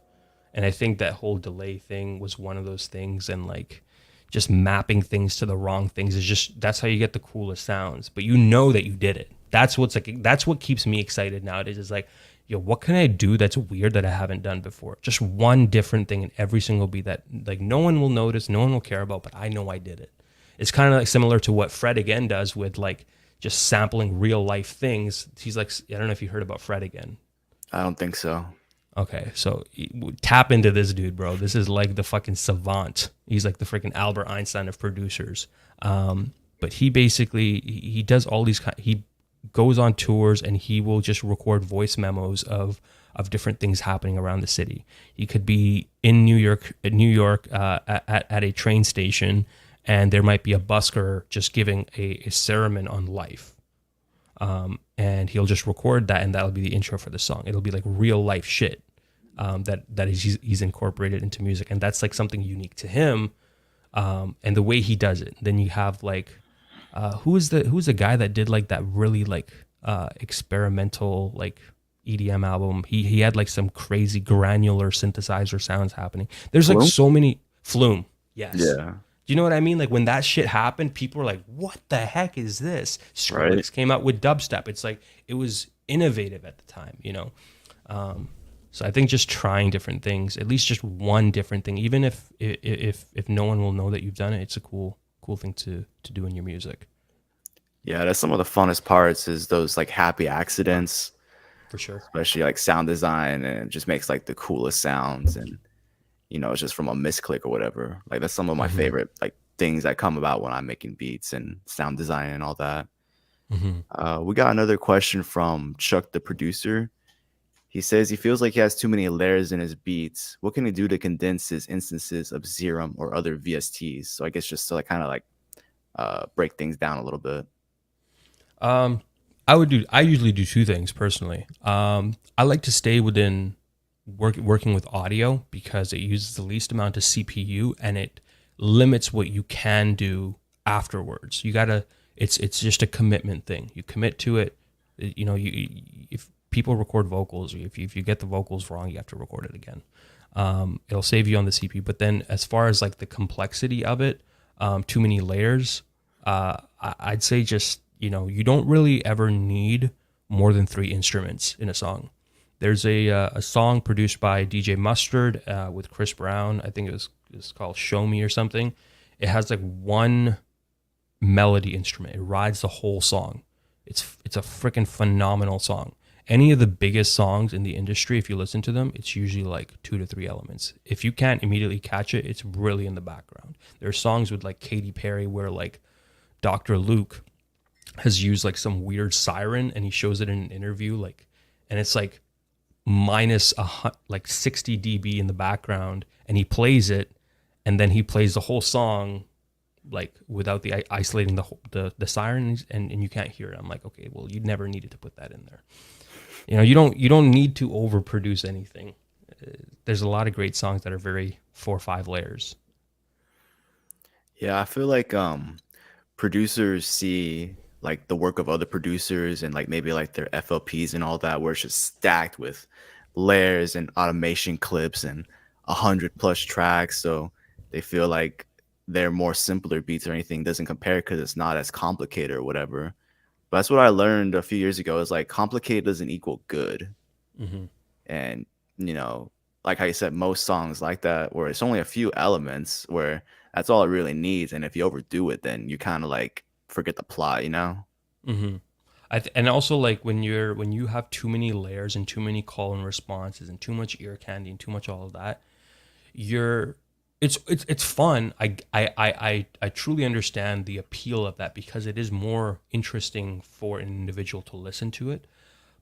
Speaker 2: And I think that whole delay thing was one of those things, and like just mapping things to the wrong things is just that's how you get the coolest sounds. But you know that you did it. That's what keeps me excited nowadays. Is like, yo, what can I do that's weird that I haven't done before? Just one different thing in every single beat that like no one will notice, no one will care about, but I know I did it. It's kind of like similar to what Fred again does with like just sampling real life things. He's like, I don't know if you heard about Fred again.
Speaker 1: I don't think so.
Speaker 2: Okay, so tap into this dude, bro. This is like the fucking savant. He's like the freaking Albert Einstein of producers. But he basically he does all these. He goes on tours and he will just record voice memos of different things happening around the city. He could be in New York at a train station, and there might be a busker just giving a sermon on life, and he'll just record that, and that'll be the intro for the song. It'll be like real life shit he's incorporated into music, and that's like something unique to him, and the way he does it. Then you have like who's the guy that did like that really like experimental like EDM album? He had like some crazy granular synthesizer sounds happening. There's like
Speaker 1: Flume?
Speaker 2: so many Flume. Yes.
Speaker 1: Yeah.
Speaker 2: Do you know what I mean? Like when that shit happened, people were like, "What the heck is this?"
Speaker 1: Right.
Speaker 2: Skrillex came out with dubstep. It's like it was innovative at the time, you know. Um, so I think just trying different things, at least just one different thing, even if no one will know that you've done it, it's a cool thing to do in your music
Speaker 1: Yeah, that's some of the funnest parts is those like happy accidents,
Speaker 2: for sure.
Speaker 1: especially like sound design, and it just makes like the coolest sounds, and it's just from a misclick or whatever. Like that's some of my
Speaker 2: Hmm.
Speaker 1: favorite like things that come about when I'm making beats and sound design and all that.
Speaker 2: Hmm.
Speaker 1: We got another question from Chuck, the producer. He says he feels like he has too many layers in his beats. What can he do to condense his instances of Zerum or other VSTs? So I guess just to like kind of like break things down a little bit.
Speaker 2: Um, I usually do two things personally. I like to stay within working with audio because it uses the least amount of CPU and it limits what you can do afterwards. You gotta, it's just a commitment thing. You commit to it. If people record vocals, if you get the vocals wrong, you have to record it again. It'll save you on the CPU. But then as far as like the complexity of it, too many layers. I'd say just you don't really ever need more than three instruments in a song. There's a song produced by DJ Mustard with Chris Brown. I think it's called "Show Me" or something. It has like one melody instrument. It rides the whole song. It's a freaking phenomenal song. Any of the biggest songs in the industry, if you listen to them, it's usually like two to three elements. If you can't immediately catch it, it's really in the background. There are songs with like Katy Perry where like Dr. Luke has used like some weird siren and he shows it in an interview like, and it's like minus like 60 dB in the background, and he plays it, and then he plays the whole song like without the isolating the sirens, and you can't hear it. I'm like, okay, well, you never needed to put that in there. You don't need to overproduce anything. There's a lot of great songs that are very 4 or 5 layers.
Speaker 1: Yeah, I feel like producers see like the work of other producers and like maybe like their FLPs and all that, where it's just stacked with layers and automation clips and 100+ tracks. So they feel like they're more simpler beats or anything doesn't compare because it's not as complicated or whatever. But that's what I learned a few years ago is like complicated doesn't equal good.
Speaker 2: Hmm.
Speaker 1: And like how you said, most songs like that where it's only a few elements where That's all it really needs. And if you overdo it, then you kind of like forget the plot, you know?
Speaker 2: Mm-hmm. And also like when you have too many layers and too many call and responses and too much ear candy and too much all of that, you're it's fun. I truly understand the appeal of that because it is more interesting for an individual to listen to it,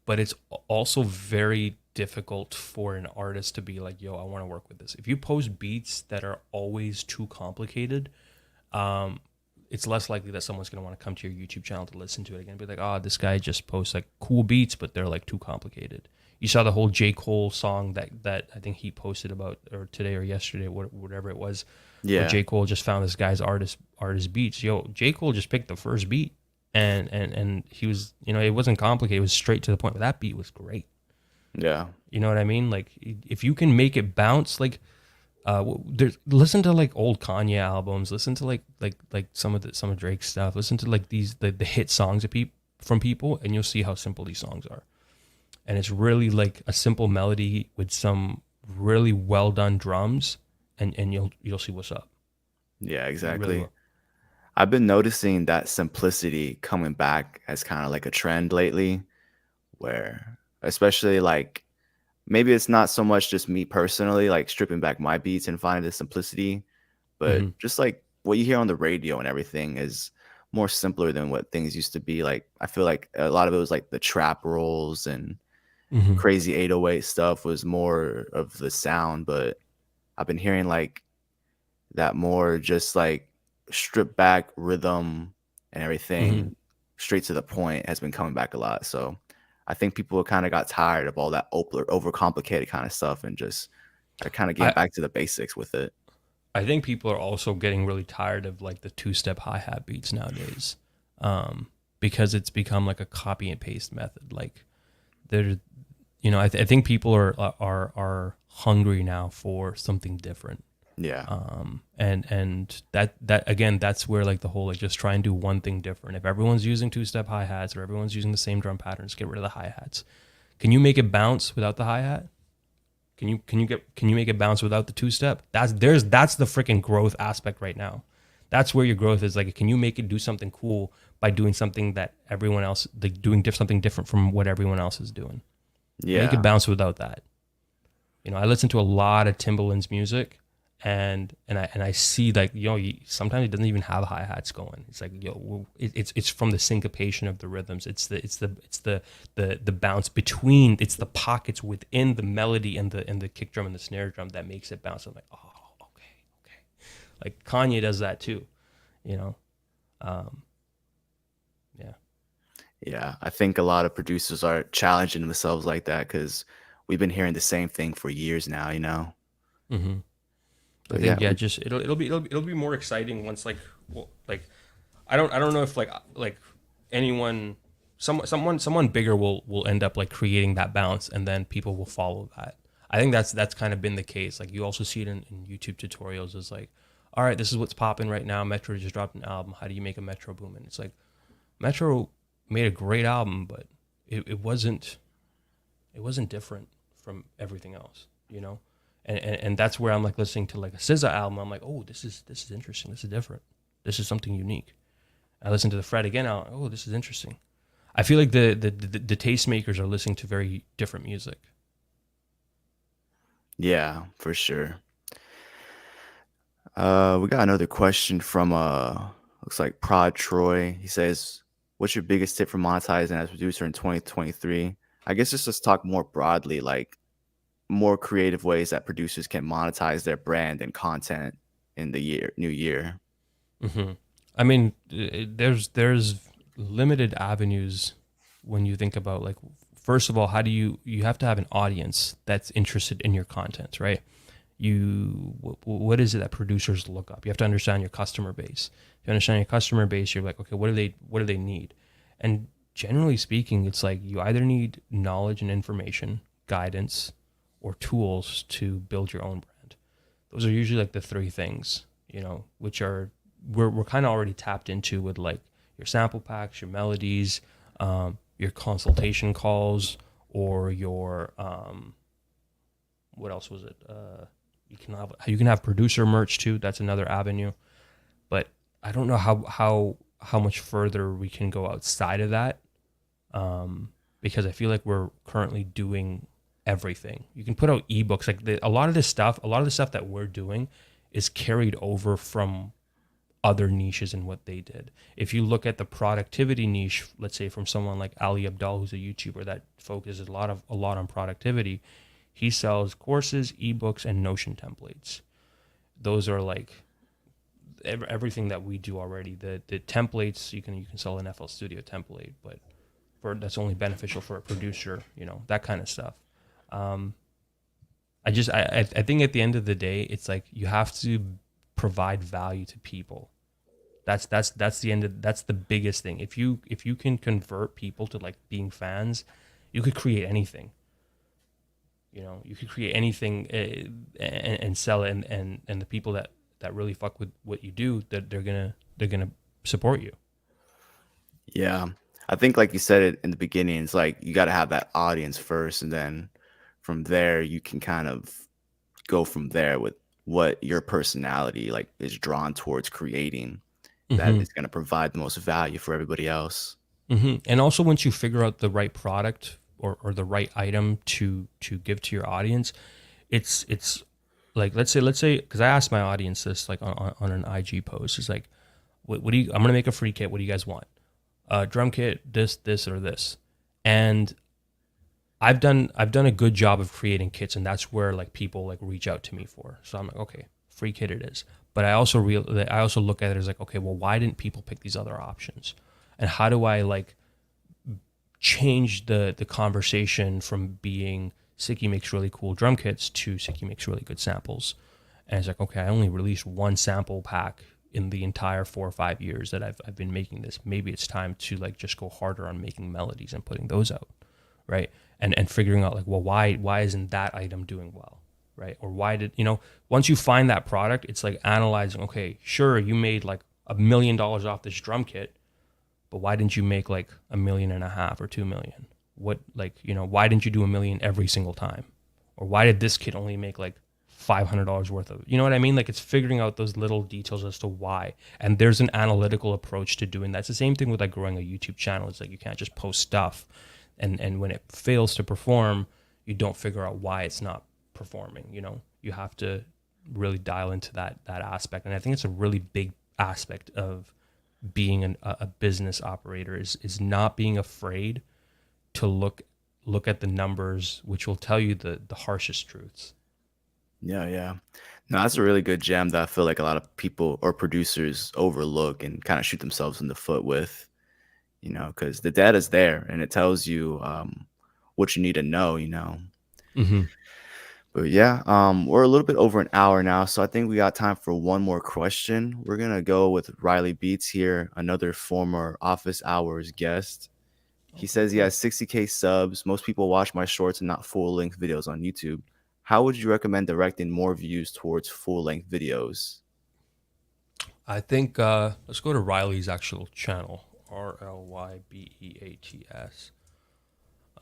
Speaker 2: but it's also very difficult for an artist to be like, yo, I want to work with this. If you post beats that are always too complicated, um, it's less likely that someone's going to want to come to your YouTube channel to listen to it again. Be like, oh, this guy just posts like cool beats, but they're like too complicated. You saw the whole J. Cole song that I think he posted about or today or yesterday, whatever it was, where
Speaker 1: Yeah.
Speaker 2: J. Cole just found this guy's artist beats. Yo, J. Cole just picked the first beat and he was, it wasn't complicated. It was straight to the point. But that beat was great.
Speaker 1: Yeah.
Speaker 2: You know what I mean? Like if you can make it bounce, like listen to like old Kanye albums, listen to like some of Drake's stuff, listen to like the hit songs of from people, and you'll see how simple these songs are. And it's really like a simple melody with some really well done drums, and you'll see what's up.
Speaker 1: Yeah,
Speaker 2: You really
Speaker 1: exactly.
Speaker 2: will.
Speaker 1: I've been noticing that simplicity coming back as kind of like a trend lately, where especially like maybe it's not so much just me personally, like stripping back my beats and finding the simplicity, but
Speaker 2: Mm-hmm.
Speaker 1: just like what you hear on the radio and everything is more simpler than what things used to be. Like I feel like a lot of it was like the trap rolls and
Speaker 2: Mm-hmm.
Speaker 1: crazy 808 stuff was more of the sound, but I've been hearing like that more just like stripped back rhythm and
Speaker 2: Mm-hmm.
Speaker 1: everything straight to the point has been coming back a lot. So I think people kind of got tired of all that overcomplicated kind of stuff and just are kind of getting
Speaker 2: I
Speaker 1: back to the basics with it.
Speaker 2: I think people are also getting really tired of like the two step hi hat beats nowadays, because it's become like a copy and paste method. Like there, I think people are hungry now for something different.
Speaker 1: Yeah.
Speaker 2: And that again, that's where like the whole like just try and do one thing different. If everyone's using two step hi hats or everyone's using the same drum patterns, get rid of the hi hats. Can you make it bounce without the hi hat? Can you make it bounce without the two step? That's the freaking growth aspect right now. That's where your growth is. Like, can you make it do something cool by doing something that everyone else like doing something different from what everyone else is doing? Make it
Speaker 1: Yeah.
Speaker 2: bounce without that. I listen to a lot of Timbaland's music, and I see like sometimes it doesn't even have hi hats going. It's like it's from the syncopation of the rhythms. It's the bounce between. It's the pockets within the melody and the kick drum and the snare drum that makes it bounce. I'm like, oh, okay. Like Kanye does that too, you know. Um, yeah.
Speaker 1: Yeah. I think a lot of producers are challenging themselves like that because we've been hearing the same thing for years now, you know?
Speaker 2: hmm I
Speaker 1: But yeah,
Speaker 2: think yeah, just it'll be more exciting once like I don't know if like anyone someone bigger will end up like creating that bounce and then people will follow that. I think that's kind of been the case. Like you also see it in YouTube tutorials is like, all right, this is what's popping right now. Metro just dropped an album. How do you make a Metro boom? And it's like Metro made a great album, but it wasn't different from everything else, you know? And that's where I'm like listening to like a SZA album. I'm like, oh, this is interesting. This is different. This is something unique. I listen to the Fred again. I'm like, oh, this is interesting. I feel like the tastemakers are listening to very different music.
Speaker 1: yeah, for sure. We got another question from looks like Prod Troy. He says, "What's your biggest tip for monetizing as a producer in 2023?" I guess just let's talk more broadly, like more creative ways that producers can monetize their brand and content in the new year.
Speaker 2: hmm I mean, there's limited avenues when you think about like first of all, how do you have to have an audience that's interested in your content, right? What is it that producers look up? You have to understand your customer base. If you understand your customer base, you're like, okay, what do they need? And generally speaking, it's like you either need knowledge and information, guidance, or tools to build your own brand. Those are usually like the three things, which are we're kind of already tapped into with like your sample packs, your melodies, your consultation calls, or your what else was it? You can have producer merch too. That's another avenue. but I don't know how much further we can go outside of that, because I feel like we're currently doing everything. You can put out ebooks, like a lot of the stuff that we're doing is carried over from other niches and what they did. If you look at the productivity niche, let's say from someone like Ali Abdal, who's a YouTuber that focuses a lot on productivity, he sells courses, ebooks, and Notion templates. Those are like everything that we do already. The templates, you can sell an FL Studio template, but that's only beneficial for a producer, that kind of stuff. Um, I think at the end of the day, it's like you have to provide value to people. That's the biggest thing. If you can convert people to like being fans, you could create anything. You could create anything, and sell it, and the people that really fuck with what you do, that they're gonna support you.
Speaker 1: Yeah. I think like you said it in the beginning, it's like you got to have that audience first, and then from there you can kind of go from there with what your personality like is drawn towards creating that
Speaker 2: Hmm.
Speaker 1: is going to provide the most value for everybody else.
Speaker 2: And also, once you figure out the right product, or the right item to give to your audience, it's like, let's say because I asked my audience this, like on an IG post. It's like, what do you? I'm gonna make a free kit. What do you guys want? Drum kit, this, or this. And I've done a good job of creating kits, and that's where like people like reach out to me for. So I'm like, okay, free kit it is. But I also look at it as like, okay, well, why didn't people pick these other options? And how do I like change the conversation from being Sicky makes really cool drum kits to Sicky makes really good samples? And it's like, okay, I only released one sample pack in the entire 4 or 5 years that I've been making this. Maybe it's time to like just go harder on making melodies and putting those out, right? And figuring out like, well, why isn't that item doing well, right? Or why did once you find that product, it's like analyzing. Okay, sure, you made like $1 million off this drum kit, but why didn't you make like 1.5 million or 2 million? What, like, why didn't you do 1 million every single time? Or why did this kit only make like $500 worth of, you know what I mean? Like, it's figuring out those little details as to why. And there's an analytical approach to doing that. It's the same thing with like growing a YouTube channel. It's like you can't just post stuff, and when it fails to perform, you don't figure out why it's not performing. You have to really dial into that aspect. And I think it's a really big aspect of being a business operator, is not being afraid to look at the numbers, which will tell you the harshest truths.
Speaker 1: Yeah, yeah. No, that's a really good gem that I feel like a lot of people or producers overlook and kind of shoot themselves in the foot with, because the data's there and it tells you what you need to know.
Speaker 2: Hmm.
Speaker 1: But yeah, we're a little bit over an hour now, so I think we got time for one more question. We're gonna go with Riley Beats here, another former Office Hours guest. He
Speaker 2: Okay,
Speaker 1: says he
Speaker 2: cool.
Speaker 1: has 60K subs. Most people watch my shorts and not full-length videos on YouTube. How would you recommend directing more views towards full-length videos?
Speaker 2: I think let's go to Riley's actual channel, RLYBEATS.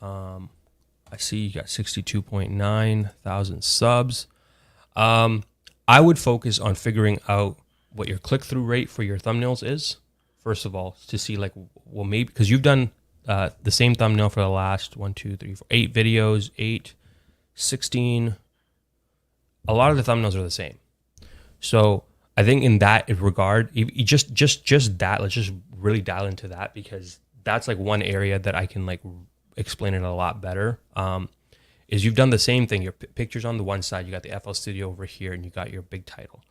Speaker 2: Um, I see you got 62.9 thousand subs. Um, I would focus on figuring out what your click through rate for your thumbnails is, first of all, to see like, well, maybe because you've done the same thumbnail for the last 8 videos, 8, 16. A lot of the thumbnails are the same. So I think in that regard, just that, let's just really dial into that, because that's like one area that I can like explain it a lot better. Is you've done the same thing. Your pictures on the one side, you got the FL Studio over here, and you got your big title.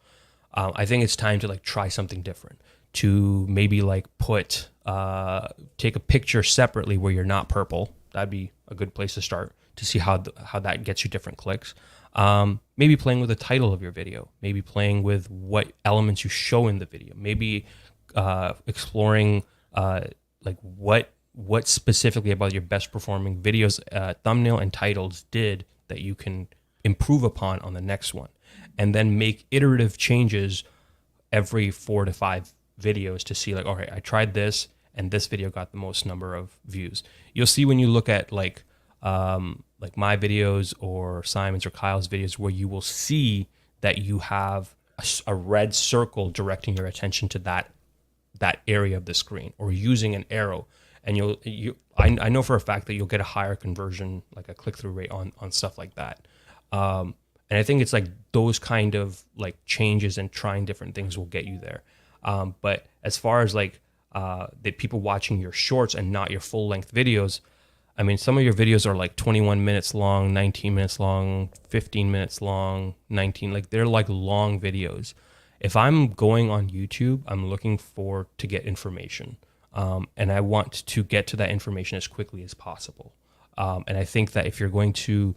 Speaker 2: I think it's time to like try something different. To maybe like take a picture separately where you're not purple. That'd be a good place to start to see how that gets you different clicks. Maybe playing with the title of your video. Maybe playing with what elements you show in the video. Maybe exploring like what specifically about your best performing videos, thumbnail and titles did that you can improve upon on the next one, and then make iterative changes every 4 to 5 videos to see like, all right, I tried this and this video got the most number of views. You'll see when you look at like my videos or Simon's or Kyle's videos, where you will see that you have a red circle directing your attention to that area of the screen, or using an arrow, and I know for a fact that you'll get a higher conversion, like a click through rate on stuff like that. And I think it's like those kind of like changes and trying different things will get you there. But as far as like the people watching your shorts and not your full length videos, I mean, some of your videos are like 21 minutes long, 19 minutes long, 15 minutes long, 19, like they're like long videos. If I'm going on YouTube, I'm looking for to get information. And I want to get to that information as quickly as possible. And I think that if you're going to,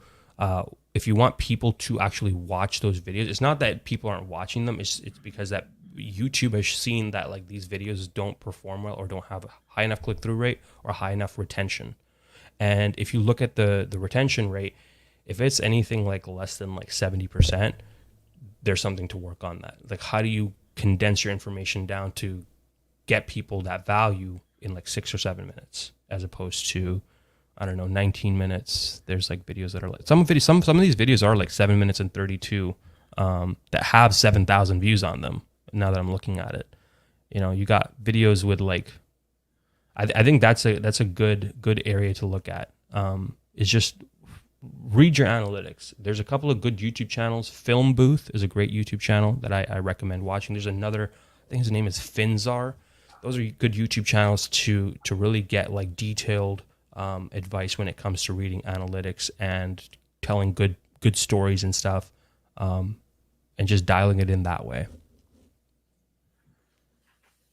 Speaker 2: if you want people to actually watch those videos, it's not that people aren't watching them. It's because that YouTube has seen that like these videos don't perform well or don't have a high enough click through rate or high enough retention. And if you look at the retention rate, if it's anything like less than like 70%, there's something to work on that. Like, how do you condense your information down to get people that value in like 6 or 7 minutes, as opposed to, I don't know, 19 minutes. There's like videos that are like some of these videos are like 7 minutes and 32 that have 7,000 views on them. Now that I'm looking at it, you got videos with like, I think that's a good area to look at. Is just read your analytics. There's a couple of good YouTube channels. Film Booth is a great YouTube channel that I recommend watching. There's another, I think his name is Finzar. Those are good YouTube channels to really get like detailed advice when it comes to reading analytics and telling good stories and stuff, and just dialing it in that way.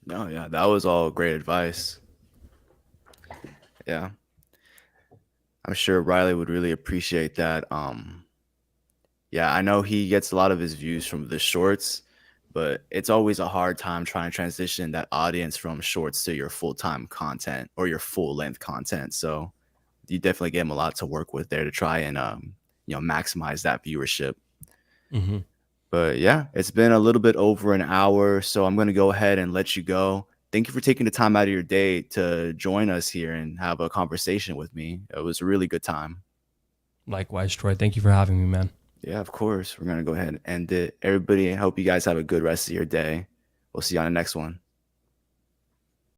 Speaker 1: No, yeah, that was all great advice. Yeah, I'm sure Riley would really appreciate that. Yeah, I know he gets a lot of his views from the shorts, but it's always a hard time trying to transition that audience from shorts to your full-time content or your full-length content. So you definitely give him a lot to work with there to try and maximize that viewership.
Speaker 2: Mm-hmm.
Speaker 1: But yeah, it's been a little bit over an hour, so I'm going to go ahead and let you go. Thank you for taking the time out of your day to join us here and have a conversation with me. It was a really good time.
Speaker 2: Likewise, Troy. Thank you for having me, man.
Speaker 1: Yeah, of course. We're going to go ahead and end it. Everybody, I hope you guys have a good rest of your day. We'll see you on the next one.